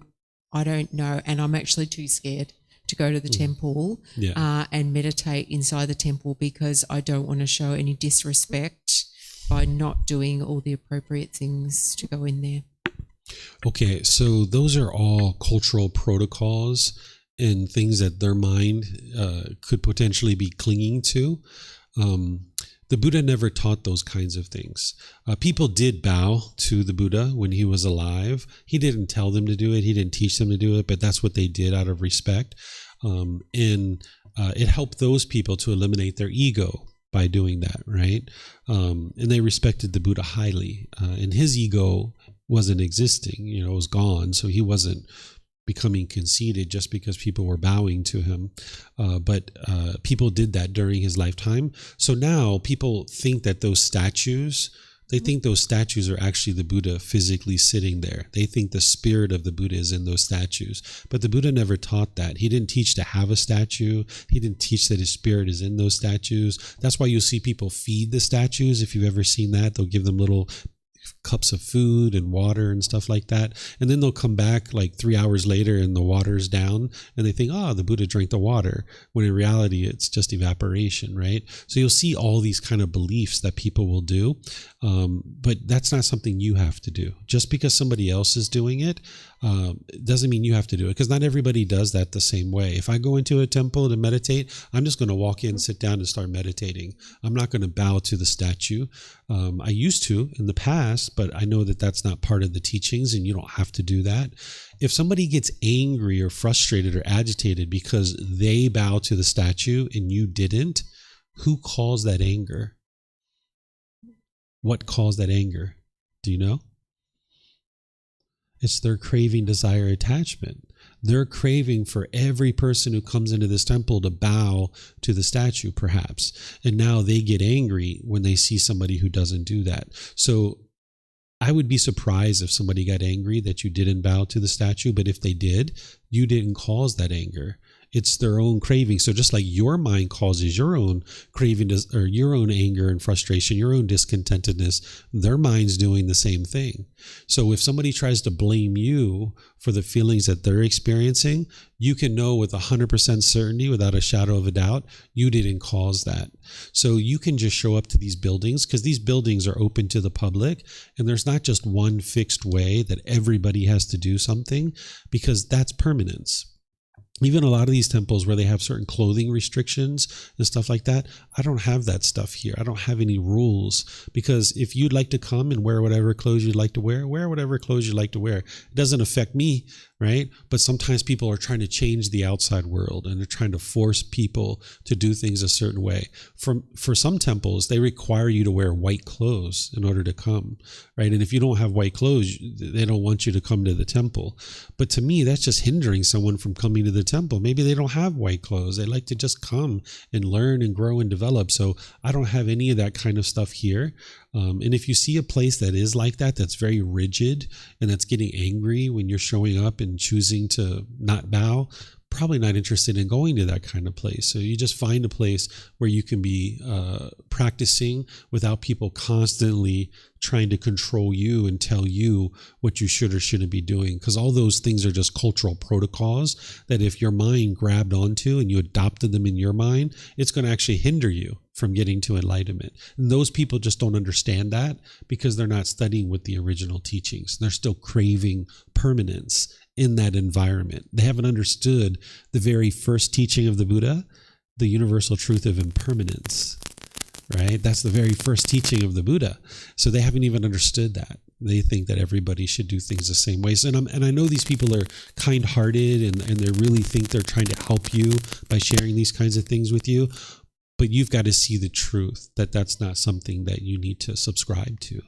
Speaker 4: I don't know, and I'm actually too scared to go to the temple and meditate inside the temple, because I don't want to show any disrespect by not doing all the appropriate things to go in there.
Speaker 1: Okay, so those are all cultural protocols and things that their mind could potentially be clinging to. The Buddha never taught those kinds of things. People did bow to the Buddha when he was alive. He didn't tell them to do it. He didn't teach them to do it, but that's what they did out of respect. And it helped those people to eliminate their ego by doing that, right? And they respected the Buddha highly. And his ego wasn't existing, it was gone. So he wasn't becoming conceited just because people were bowing to him. But people did that during his lifetime. So now people think that those statues, they think those statues are actually the Buddha physically sitting there. They think the spirit of the Buddha is in those statues. But the Buddha never taught that. He didn't teach to have a statue. He didn't teach that his spirit is in those statues. That's why you'll see people feed the statues. If you've ever seen that, they'll give them little cups of food and water and stuff like that, and then they'll come back like 3 hours later and the water's down, and they think, the Buddha drank the water, when in reality it's just evaporation, right? So you'll see all these kind of beliefs that people will do, but that's not something you have to do. Just because somebody else is doing it doesn't mean you have to do it, because not everybody does that the same way. If I go into a temple to meditate, I'm just going to walk in, sit down, and start meditating. I'm not going to bow to the statue. I used to in the past, but I know that that's not part of the teachings, and you don't have to do that. If somebody gets angry or frustrated or agitated because they bow to the statue and you didn't, who caused that anger? What caused that anger? Do you know? It's their craving, desire, attachment. They're craving for every person who comes into this temple to bow to the statue, perhaps. And now they get angry when they see somebody who doesn't do that. So I would be surprised if somebody got angry that you didn't bow to the statue. But if they did, you didn't cause that anger. It's their own craving. So just like your mind causes your own craving or your own anger and frustration, your own discontentedness, their mind's doing the same thing. So if somebody tries to blame you for the feelings that they're experiencing, you can know with 100% certainty, without a shadow of a doubt, you didn't cause that. So you can just show up to these buildings, because these buildings are open to the public, and there's not just one fixed way that everybody has to do something, because that's permanence. Even a lot of these temples where they have certain clothing restrictions and stuff like that, I don't have that stuff here. I don't have any rules, because if you'd like to come and wear whatever clothes you'd like to wear whatever clothes you'd like to wear. It doesn't affect me, right? But sometimes people are trying to change the outside world, and they're trying to force people to do things a certain way. For some temples, they require you to wear white clothes in order to come, right? And if you don't have white clothes, they don't want you to come to the temple. But to me, that's just hindering someone from coming to the temple. Maybe they don't have white clothes. They like to just come and learn and grow and develop. So I don't have any of that kind of stuff here. And if you see a place that is like that, that's very rigid and that's getting angry when you're showing up and choosing to not bow, probably not interested in going to that kind of place. So you just find a place where you can be practicing without people constantly trying to control you and tell you what you should or shouldn't be doing. Because all those things are just cultural protocols that if your mind grabbed onto and you adopted them in your mind, it's going to actually hinder you from getting to enlightenment. And those people just don't understand that, because they're not studying with the original teachings. They're still craving permanence in that environment. They haven't understood the very first teaching of the Buddha, the universal truth of impermanence, right? That's the very first teaching of the Buddha. So they haven't even understood that. They think that everybody should do things the same way. So, and I know these people are kind-hearted and they really think they're trying to help you by sharing these kinds of things with you. But you've got to see the truth that that's not something that you need to subscribe to.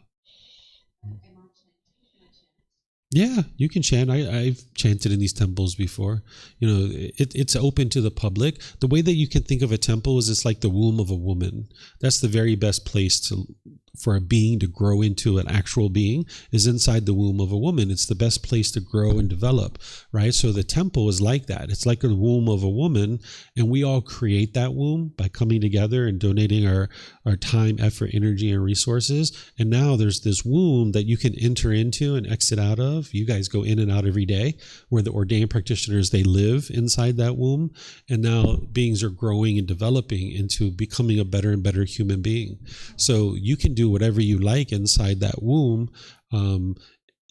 Speaker 1: Yeah, you can chant. I've chanted in these temples before. It's open to the public. The way that you can think of a temple is it's like the womb of a woman. That's the very best place for a being to grow into an actual being, is inside the womb of a woman. It's the best place to grow and develop, right? So the temple is like that. It's like a womb of a woman, and we all create that womb by coming together and donating our time, effort, energy, and resources. And now there's this womb that you can enter into and exit out of. You guys go in and out every day, where the ordained practitioners, they live inside that womb. And now beings are growing and developing into becoming a better and better human being. So you can do whatever you like inside that womb.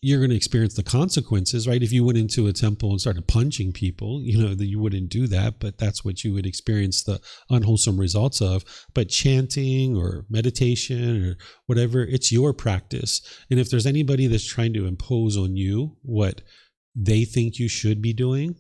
Speaker 1: You're going to experience the consequences, right? If you went into a temple and started punching people, that you wouldn't do that, but that's what you would experience the unwholesome results of. But chanting or meditation or whatever, it's your practice. And if there's anybody that's trying to impose on you what they think you should be doing,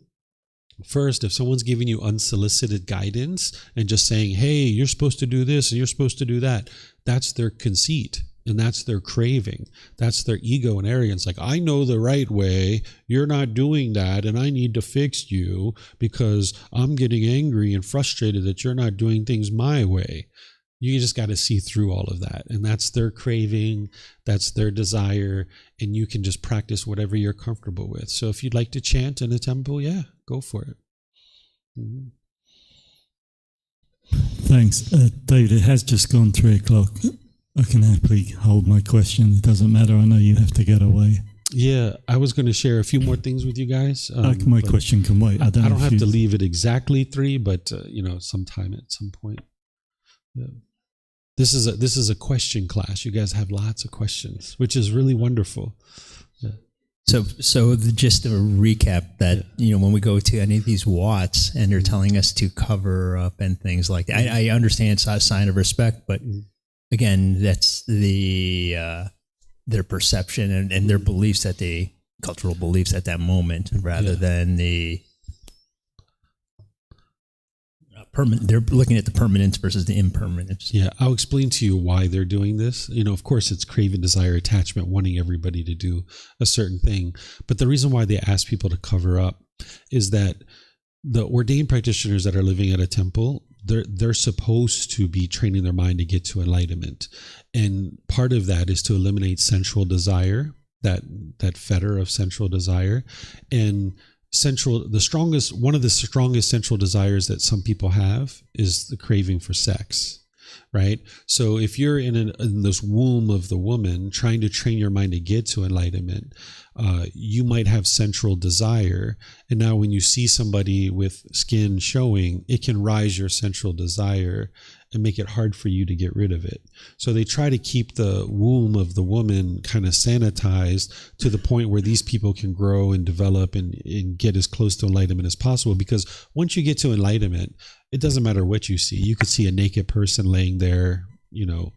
Speaker 1: first, if someone's giving you unsolicited guidance and just saying, hey, you're supposed to do this and you're supposed to do that, that's their conceit. And that's their craving. That's their ego and arrogance. Like, I know the right way. You're not doing that. And I need to fix you because I'm getting angry and frustrated that you're not doing things my way. You just got to see through all of that. And that's their craving. That's their desire. And you can just practice whatever you're comfortable with. So if you'd like to chant in a temple, yeah, go for it. Mm-hmm.
Speaker 5: Thanks. David, it has just gone 3:00. I can happily hold my question. It doesn't matter. I know you have to get away.
Speaker 1: Yeah, I was going to share a few more things with you guys.
Speaker 5: My question can wait. I don't
Speaker 1: have to leave it exactly 3, but sometime at some point. Yeah. This is a question class. You guys have lots of questions, which is really wonderful. Yeah.
Speaker 6: So just to recap that, when we go to any of these Watts and they're telling us to cover up and things like that, I understand it's a sign of respect, but again, that's their perception and their beliefs cultural beliefs at that moment, rather than the permanent. They're looking at the permanence versus the impermanence.
Speaker 1: Yeah, I'll explain to you why they're doing this. Of course, it's craving, desire, attachment, wanting everybody to do a certain thing. But the reason why they ask people to cover up is that the ordained practitioners that are living at a temple, they're supposed to be training their mind to get to enlightenment. And part of that is to eliminate sensual desire, that fetter of sensual desire. And one of the strongest sensual desires that some people have is the craving for sex, right? So if you're in this womb of the woman trying to train your mind to get to enlightenment, you might have sensual desire. And now when you see somebody with skin showing, it can rise your sensual desire and make it hard for you to get rid of it. So they try to keep the womb of the woman kind of sanitized to the point where these people can grow and develop and get as close to enlightenment as possible. Because once you get to enlightenment, it doesn't matter what you see. You could see a naked person laying there,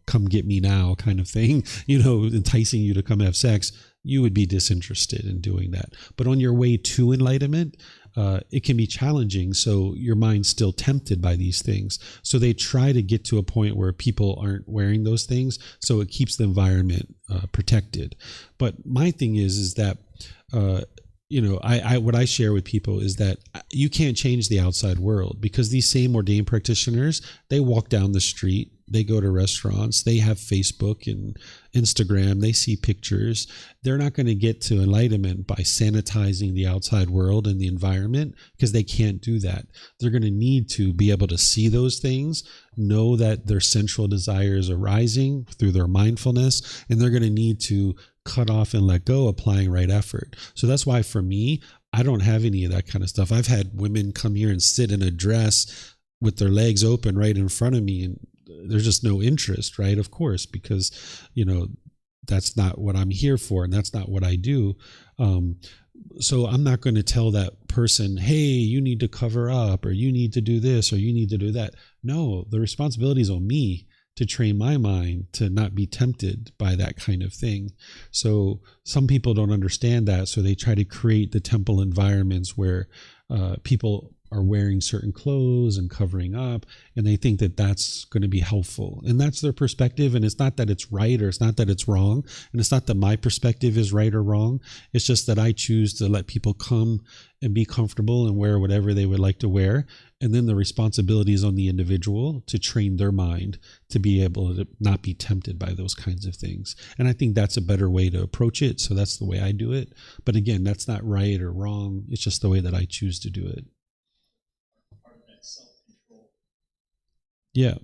Speaker 1: come get me now kind of thing, enticing you to come have sex. You would be disinterested in doing that. But on your way to enlightenment, it can be challenging. So your mind's still tempted by these things. So they try to get to a point where people aren't wearing those things. So it keeps the environment protected. But my thing is that, what I share with people is that you can't change the outside world, because these same ordained practitioners, they walk down the street, they go to restaurants, they have Facebook and Instagram, they see pictures. They're not going to get to enlightenment by sanitizing the outside world and the environment, because they can't do that. They're going to need to be able to see those things, know that their sensual desires are rising through their mindfulness, and they're going to need to cut off and let go, applying right effort. So that's why for me, I don't have any of that kind of stuff. I've had women come here and sit in a dress with their legs open right in front of me, and there's just no interest, right? Of course, because, that's not what I'm here for, and that's not what I do. So I'm not going to tell that person, hey, you need to cover up, or you need to do this, or you need to do that. No, the responsibility is on me to train my mind to not be tempted by that kind of thing. So some people don't understand that, so they try to create the temple environments where people are wearing certain clothes and covering up, and they think that that's going to be helpful, and that's their perspective. And it's not that it's right, or it's not that it's wrong, and it's not that my perspective is right or wrong. It's just that I choose to let people come and be comfortable and wear whatever they would like to wear, and then the responsibility is on the individual to train their mind to be able to not be tempted by those kinds of things. And I think that's a better way to approach it, so that's the way I do it. But again, that's not right or wrong, it's just the way that I choose to do it.
Speaker 2: Part of that self-control.
Speaker 1: Yeah.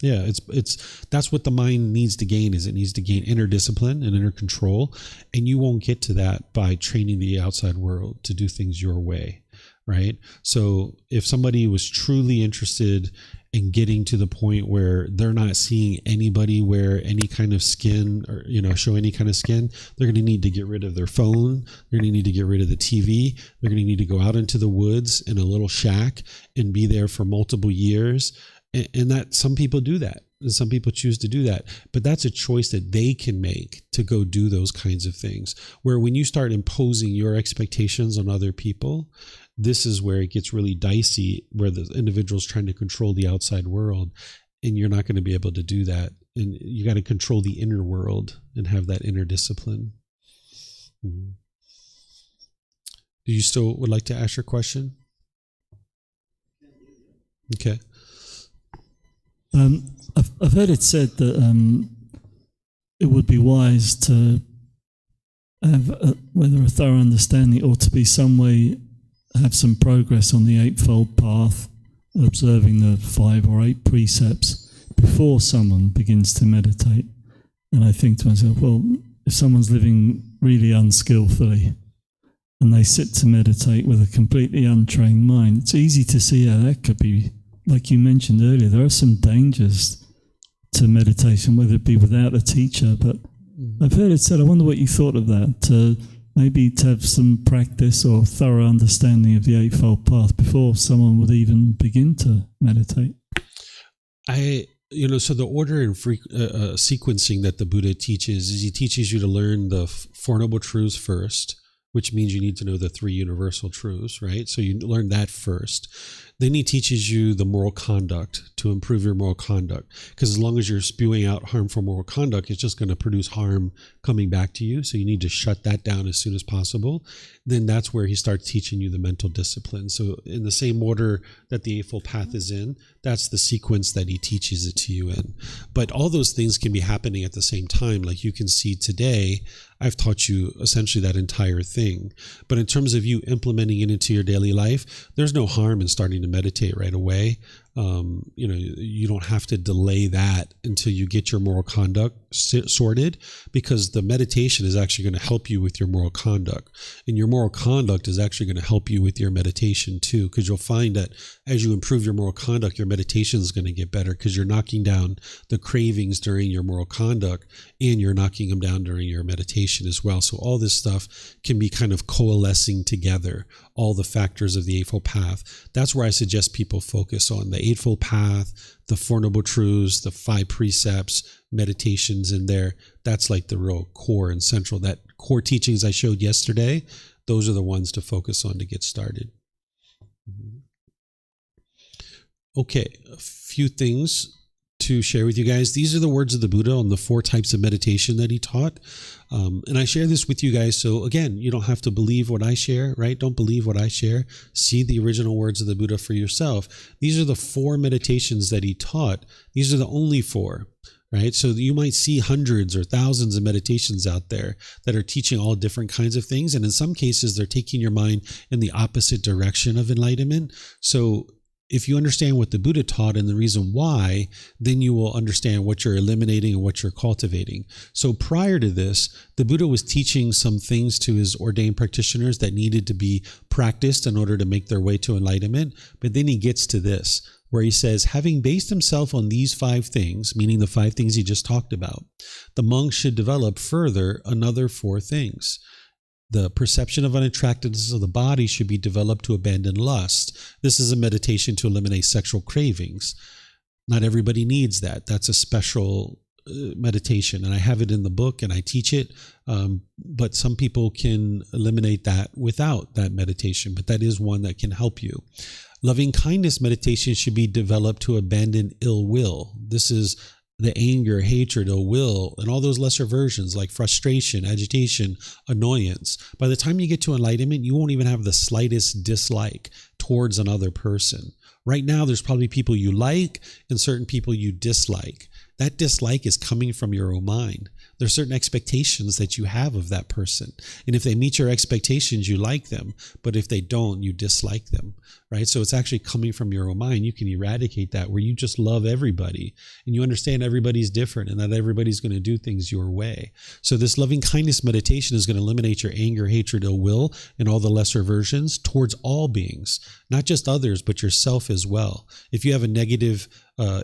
Speaker 1: It's that's what the mind needs to gain. Is it needs to gain inner discipline and inner control, and you won't get to that by training the outside world to do things your way, right? So if somebody was truly interested in getting to the point where they're not seeing anybody wear any kind of skin, or show any kind of skin, they're going to need to get rid of their phone. They're going to need to get rid of the TV. They're going to need to go out into the woods in a little shack and be there for multiple years. And that some people do that, and some people choose to do that, but that's a choice that they can make to go do those kinds of things. Where when you start imposing your expectations on other people, this is where it gets really dicey, where the individual's trying to control the outside world, and you're not going to be able to do that. And you got to control the inner world and have that inner discipline. Mm-hmm. Do you still would like to ask your question? Okay.
Speaker 5: I've heard it said that it would be wise to have whether a thorough understanding or to be some way have some progress on the Eightfold Path, observing the 5 or 8 precepts before someone begins to meditate. And I think to myself, well, if someone's living really unskillfully and they sit to meditate with a completely untrained mind, it's easy to see how that could be. Like you mentioned earlier, there are some dangers to meditation, whether it be without a teacher. But I've heard it said, I wonder what you thought of that, maybe to have some practice or thorough understanding of the Eightfold Path before someone would even begin to meditate.
Speaker 1: So the order and sequencing that the Buddha teaches is he teaches you to learn the Four Noble Truths first, which means you need to know the 3 universal truths, right? So you learn that first. Then he teaches you the moral conduct to improve your moral conduct. Because as long as you're spewing out harmful moral conduct, it's just going to produce harm coming back to you. So you need to shut that down as soon as possible. Then that's where he starts teaching you the mental discipline. So in the same order that the Eightfold Path is in, that's the sequence that he teaches it to you in. But all those things can be happening at the same time. Like you can see today, I've taught you essentially that entire thing. But in terms of you implementing it into your daily life, there's no harm in starting to meditate right away. You don't have to delay that until you get your moral conduct sorted, because the meditation is actually going to help you with your moral conduct. And your moral conduct is actually going to help you with your meditation too, because you'll find that as you improve your moral conduct, your meditation is going to get better, because you're knocking down the cravings during your moral conduct and you're knocking them down during your meditation as well. So all this stuff can be kind of coalescing together, all the factors of the Eightfold Path. That's where I suggest people focus on the Eightfold Path, the Four Noble Truths, the 5 precepts, meditations in there. That's like the real core and central. That core teachings I showed yesterday, those are the ones to focus on to get started. Okay, a few things to share with you guys. These are the words of the Buddha on the 4 types of meditation that he taught. And I share this with you guys. So again, you don't have to believe what I share, right? Don't believe what I share. See the original words of the Buddha for yourself. These are the 4 meditations that he taught. These are the only 4, right? So you might see hundreds or thousands of meditations out there that are teaching all different kinds of things. And in some cases, they're taking your mind in the opposite direction of enlightenment. So if you understand what the Buddha taught and the reason why, then you will understand what you're eliminating and what you're cultivating. So prior to this, the Buddha was teaching some things to his ordained practitioners that needed to be practiced in order to make their way to enlightenment. But then he gets to this, where he says, having based himself on these 5 things, meaning the 5 things he just talked about, the monk should develop further another 4 things. The perception of unattractiveness of the body should be developed to abandon lust. This is a meditation to eliminate sexual cravings. Not everybody needs that. That's a special meditation, and I have it in the book and I teach it. But some people can eliminate that without that meditation, but that is one that can help you. Loving kindness meditation should be developed to abandon ill will. This is the anger, hatred, ill will, and all those lesser versions like frustration, agitation, annoyance. By the time you get to enlightenment, you won't even have the slightest dislike towards another person. Right now, there's probably people you like and certain people you dislike. That dislike is coming from your own mind. There's certain expectations that you have of that person. And if they meet your expectations, you like them. But if they don't, you dislike them, right? So it's actually coming from your own mind. You can eradicate that where you just love everybody and you understand everybody's different and that everybody's going to do things your way. So this loving kindness meditation is going to eliminate your anger, hatred, ill will, and all the lesser versions towards all beings, not just others, but yourself as well. If you have a negative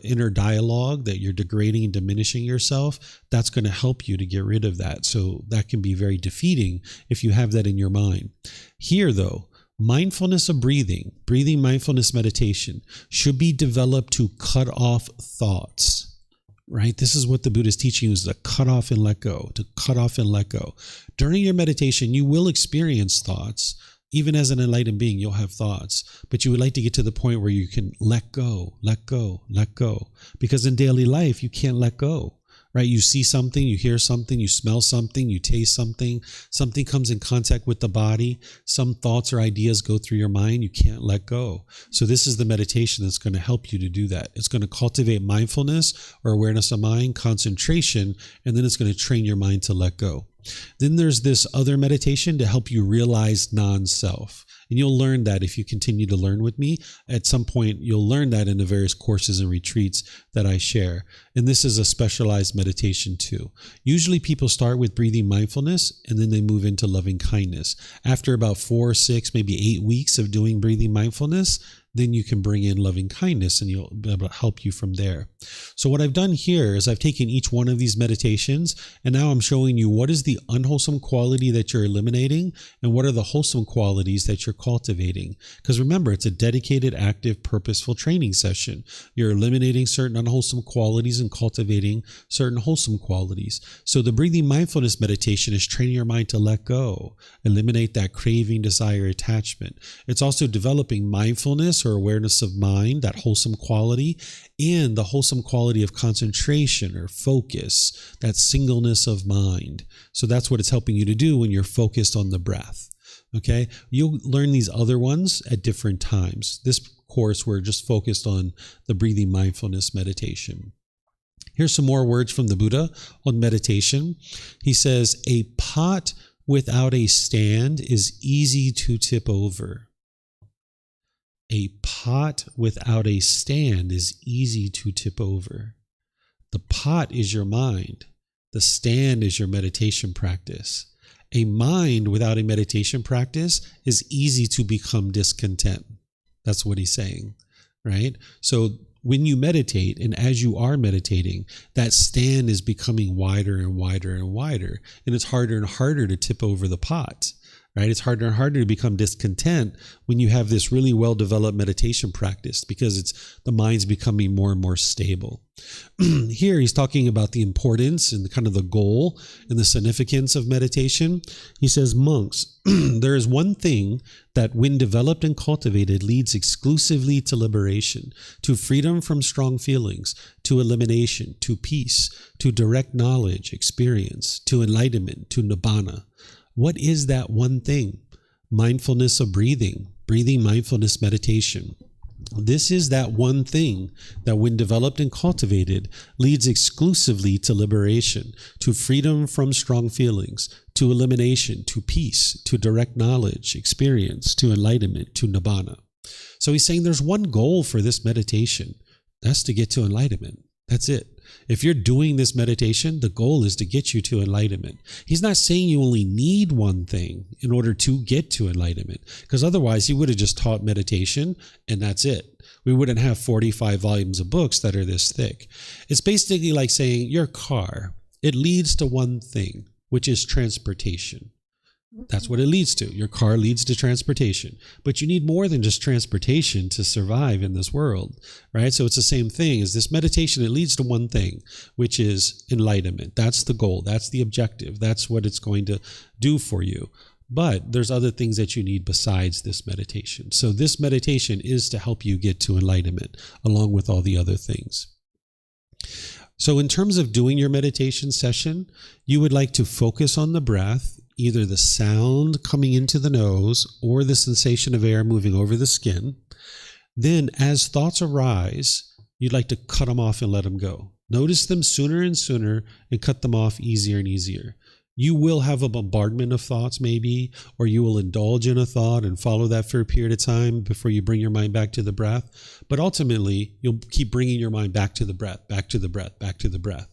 Speaker 1: inner dialogue that you're degrading and diminishing yourself, that's going to help you to get rid of that. So that can be very defeating if you have that in your mind. Here, though, mindfulness of breathing mindfulness meditation should be developed to cut off thoughts, right? This is what the Buddha is teaching you, is to cut off and let go, to cut off and let go. During your meditation, you will experience thoughts. Even as an enlightened being, you'll have thoughts, but you would like to get to the point where you can let go, let go, let go. Because in daily life, you can't let go, right? You see something, you hear something, you smell something, you taste something, something comes in contact with the body, some thoughts or ideas go through your mind, you can't let go. So this is the meditation that's going to help you to do that. It's going to cultivate mindfulness or awareness of mind, concentration, and then it's going to train your mind to let go. Then there's this other meditation to help you realize non-self. And you'll learn that if you continue to learn with me. At some point, you'll learn that in the various courses and retreats that I share. And this is a specialized meditation too. Usually people start with breathing mindfulness and then they move into loving kindness. After about 4, 6, maybe 8 weeks of doing breathing mindfulness, then you can bring in loving kindness and you'll be able to help you from there. So what I've done here is I've taken each one of these meditations and now I'm showing you what is the unwholesome quality that you're eliminating and what are the wholesome qualities that you're cultivating. Because remember, it's a dedicated, active, purposeful training session. You're eliminating certain unwholesome qualities and cultivating certain wholesome qualities. So the breathing mindfulness meditation is training your mind to let go, eliminate that craving, desire, attachment. It's also developing mindfulness or awareness of mind, that wholesome quality, and the wholesome quality of concentration or focus, that singleness of mind. So that's what it's helping you to do when you're focused on the breath. Okay, you'll learn these other ones at different times. This course, we're just focused on the breathing mindfulness meditation. Here's some more words from the Buddha on meditation. He says, a pot without a stand is easy to tip over. A pot without a stand is easy to tip over. The pot is your mind. The stand is your meditation practice. A mind without a meditation practice is easy to become discontent. That's what he's saying, right? So when you meditate and as you are meditating, that stand is becoming wider and wider and wider, and it's harder and harder to tip over the pot. Right? It's harder and harder to become discontent when you have this really well-developed meditation practice because the mind's becoming more and more stable. Here he's talking about the importance and kind of the goal and the significance of meditation. He says, monks, there is one thing that when developed and cultivated leads exclusively to liberation, to freedom from strong feelings, to elimination, to peace, to direct knowledge, experience, to enlightenment, to nibbana. What is that one thing? Mindfulness of breathing mindfulness meditation. This is that one thing that when developed and cultivated leads exclusively to liberation, to freedom from strong feelings, to elimination, to peace, to direct knowledge, experience, to enlightenment, to nibbana. So he's saying there's one goal for this meditation. That's to get to enlightenment. That's it. If you're doing this meditation, the goal is to get you to enlightenment. He's not saying you only need one thing in order to get to enlightenment, because otherwise he would have just taught meditation and that's it. We wouldn't have 45 volumes of books that are this thick. It's basically like saying your car, it leads to one thing, which is transportation. That's what it leads to. Your car leads to transportation. But you need more than just transportation to survive in this world, right? So it's the same thing as this meditation. It leads to one thing, which is enlightenment. That's the goal. That's the objective. That's what it's going to do for you. But there's other things that you need besides this meditation. So this meditation is to help you get to enlightenment, along with all the other things. So in terms of doing your meditation session, you would like to focus on the breath, either the sound coming into the nose or the sensation of air moving over the skin. Then as thoughts arise, you'd like to cut them off and let them go. Notice them sooner and sooner and cut them off easier and easier. You will have a bombardment of thoughts maybe, or you will indulge in a thought and follow that for a period of time before you bring your mind back to the breath. But ultimately, you'll keep bringing your mind back to the breath, back to the breath, back to the breath.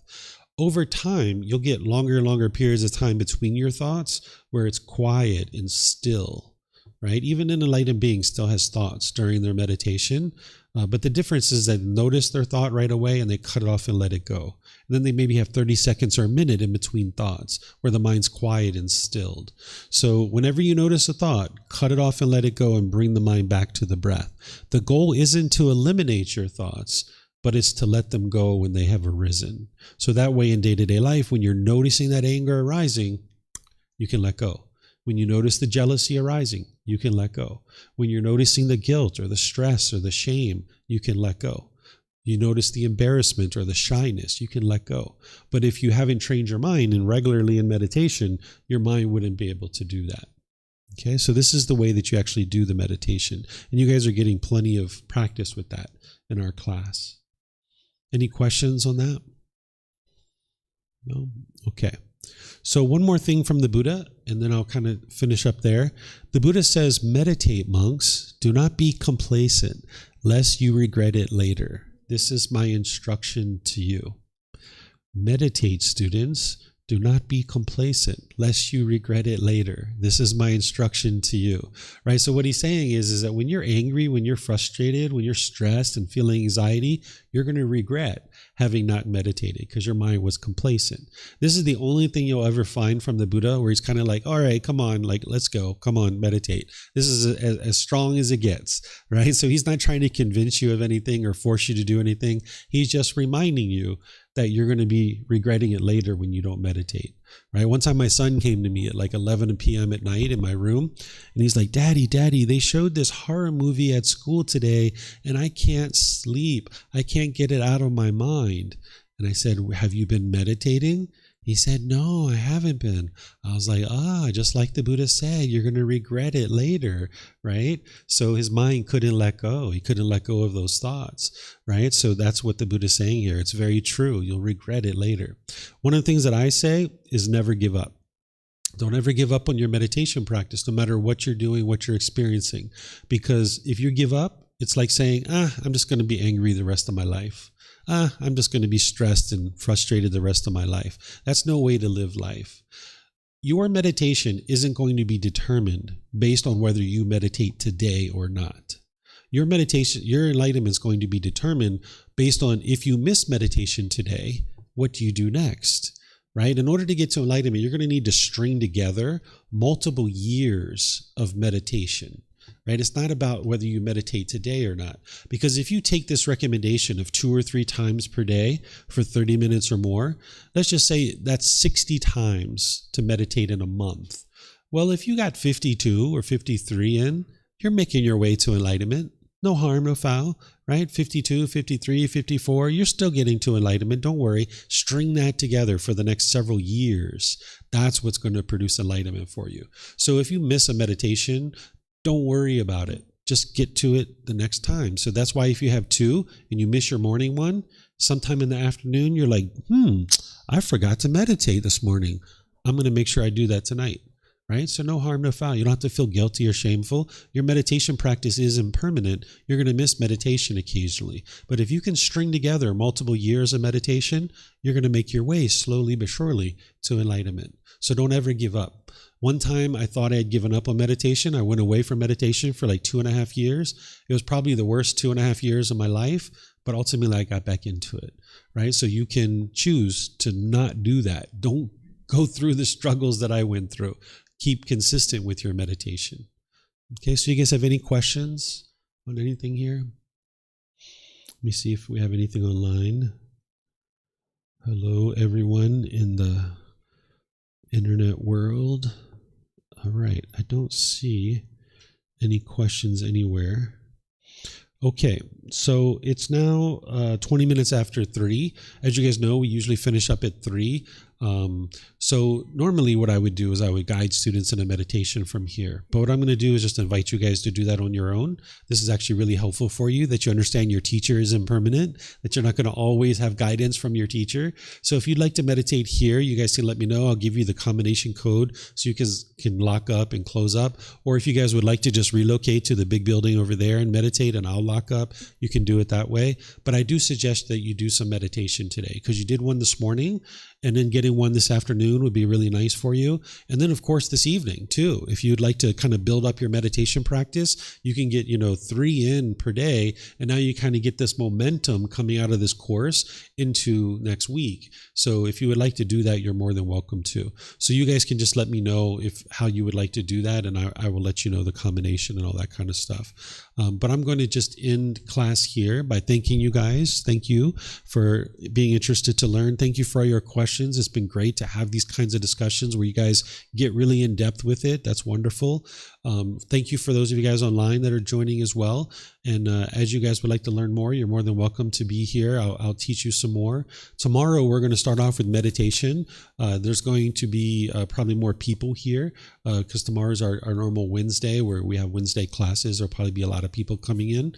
Speaker 1: Over time, you'll get longer and longer periods of time between your thoughts where it's quiet and still, right? Even an enlightened being still has thoughts during their meditation. But the difference is that they notice their thought right away and they cut it off and let it go. And then they maybe have 30 seconds or a minute in between thoughts where the mind's quiet and stilled. So whenever you notice a thought, cut it off and let it go and bring the mind back to the breath. The goal isn't to eliminate your thoughts, but it's to let them go when they have arisen. So that way in day-to-day life, when you're noticing that anger arising, you can let go. When you notice the jealousy arising, you can let go. When you're noticing the guilt or the stress or the shame, you can let go. You notice the embarrassment or the shyness, you can let go. But if you haven't trained your mind and regularly in meditation, your mind wouldn't be able to do that. Okay, so this is the way that you actually do the meditation. And you guys are getting plenty of practice with that in our class. Any questions on that? No? Okay. So one more thing from the Buddha, and then I'll kind of finish up there. The Buddha says, meditate, monks. Do not be complacent, lest you regret it later. This is my instruction to you. Meditate, students. Do not be complacent, lest you regret it later. This is my instruction to you, right? So what he's saying is that when you're angry, when you're frustrated, when you're stressed and feeling anxiety, you're going to regret having not meditated because your mind was complacent. This is the only thing you'll ever find from the Buddha where he's kind of like, all right, come on, like, let's go. Come on, meditate. This is as strong as it gets, right? So he's not trying to convince you of anything or force you to do anything. He's just reminding you that you're going to be regretting it later when you don't meditate, right? One time my son came to me at like 11 p.m. at night in my room, and he's like, Daddy, they showed this horror movie at school today, and I can't sleep. I can't get it out of my mind. And I said, have you been meditating? He said, no, I haven't been. I was like, just like the Buddha said, you're going to regret it later, right? So his mind couldn't let go. He couldn't let go of those thoughts, right? So that's what the Buddha is saying here. It's very true. You'll regret it later. One of the things that I say is never give up. Don't ever give up on your meditation practice, no matter what you're doing, what you're experiencing. Because if you give up, it's like saying, I'm just going to be angry the rest of my life. I'm just going to be stressed and frustrated the rest of my life. That's no way to live life. Your meditation isn't going to be determined based on whether you meditate today or not. Your meditation, your enlightenment is going to be determined based on if you miss meditation today, what do you do next? Right? In order to get to enlightenment, you're going to need to string together multiple years of meditation. Right? It's not about whether you meditate today or not. Because if you take this recommendation of 2 or 3 times per day for 30 minutes or more, let's just say that's 60 times to meditate in a month. Well, if you got 52 or 53 in, you're making your way to enlightenment. No harm, no foul, right? 52, 53, 54, you're still getting to enlightenment. Don't worry. String that together for the next several years. That's what's going to produce enlightenment for you. So if you miss a meditation, don't worry about it. Just get to it the next time. So that's why if you have 2 and you miss your morning one, sometime in the afternoon, you're like, I forgot to meditate this morning. I'm going to make sure I do that tonight. Right? So no harm, no foul. You don't have to feel guilty or shameful. Your meditation practice is impermanent. You're going to miss meditation occasionally. But if you can string together multiple years of meditation, you're going to make your way slowly but surely to enlightenment. So don't ever give up. One time I thought I had given up on meditation. I went away from meditation for like 2.5 years. It was probably the worst 2.5 years of my life, but ultimately I got back into it, right? So you can choose to not do that. Don't go through the struggles that I went through. keep consistent with your meditation. Okay, so you guys have any questions on anything here? Let me see if we have anything online. Hello, everyone in the internet world. All right, I don't see any questions anywhere. Okay, so it's now 20 minutes after 3. As you guys know, we usually finish up at 3. So normally what I would do is I would guide students in a meditation from here. But what I'm going to do is just invite you guys to do that on your own. This is actually really helpful for you, that you understand your teacher is impermanent, that you're not going to always have guidance from your teacher. So if you'd like to meditate here, you guys can let me know. I'll give you the combination code so you can lock up and close up. Or if you guys would like to just relocate to the big building over there and meditate and I'll lock up, you can do it that way. But I do suggest that you do some meditation today, because you did one this morning, and then getting one this afternoon would be really nice for you. And then, of course, this evening, too. If you'd like to kind of build up your meditation practice, you can get, 3 in per day. And now you kind of get this momentum coming out of this course into next week. So if you would like to do that, you're more than welcome to. So you guys can just let me know how you would like to do that, and I will let you know the combination and all that kind of stuff. But I'm going to just end class here by thanking you guys. Thank you for being interested to learn. Thank you for all your questions. It's been great to have these kinds of discussions where you guys get really in depth with it. That's wonderful. Thank you for those of you guys online that are joining as well. And as you guys would like to learn more, you're more than welcome to be here. I'll teach you some more. Tomorrow, we're going to start off with meditation. There's going to be probably more people here because tomorrow's our normal Wednesday where we have Wednesday classes. There'll probably be a lot of people coming in.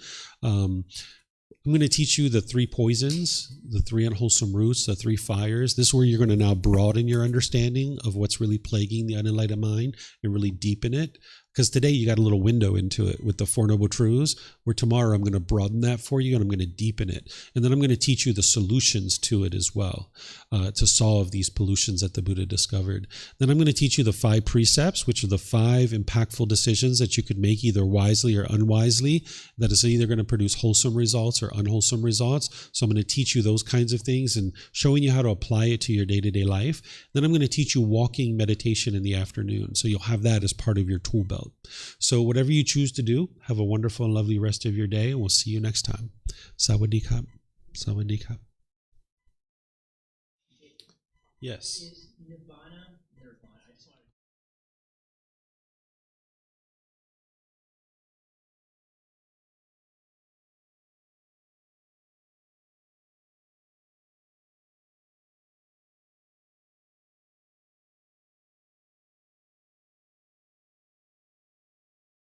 Speaker 1: I'm going to teach you the 3 poisons, the 3 unwholesome roots, the 3 fires. This is where you're going to now broaden your understanding of what's really plaguing the unenlightened mind and really deepen it. Because today you got a little window into it with the 4 Noble Truths, where tomorrow I'm going to broaden that for you and I'm going to deepen it. And then I'm going to teach you the solutions to it as well, to solve these pollutions that the Buddha discovered. Then I'm going to teach you the 5 precepts, which are the 5 impactful decisions that you could make either wisely or unwisely, that is either going to produce wholesome results or unwholesome results. So I'm going to teach you those kinds of things and showing you how to apply it to your day-to-day life. Then I'm going to teach you walking meditation in the afternoon. So you'll have that as part of your tool belt. So whatever you choose to do, have a wonderful and lovely rest of your day, and we'll see you next time. Sawadee-kap. Sawadee-kap. Yes.
Speaker 7: Is nirvana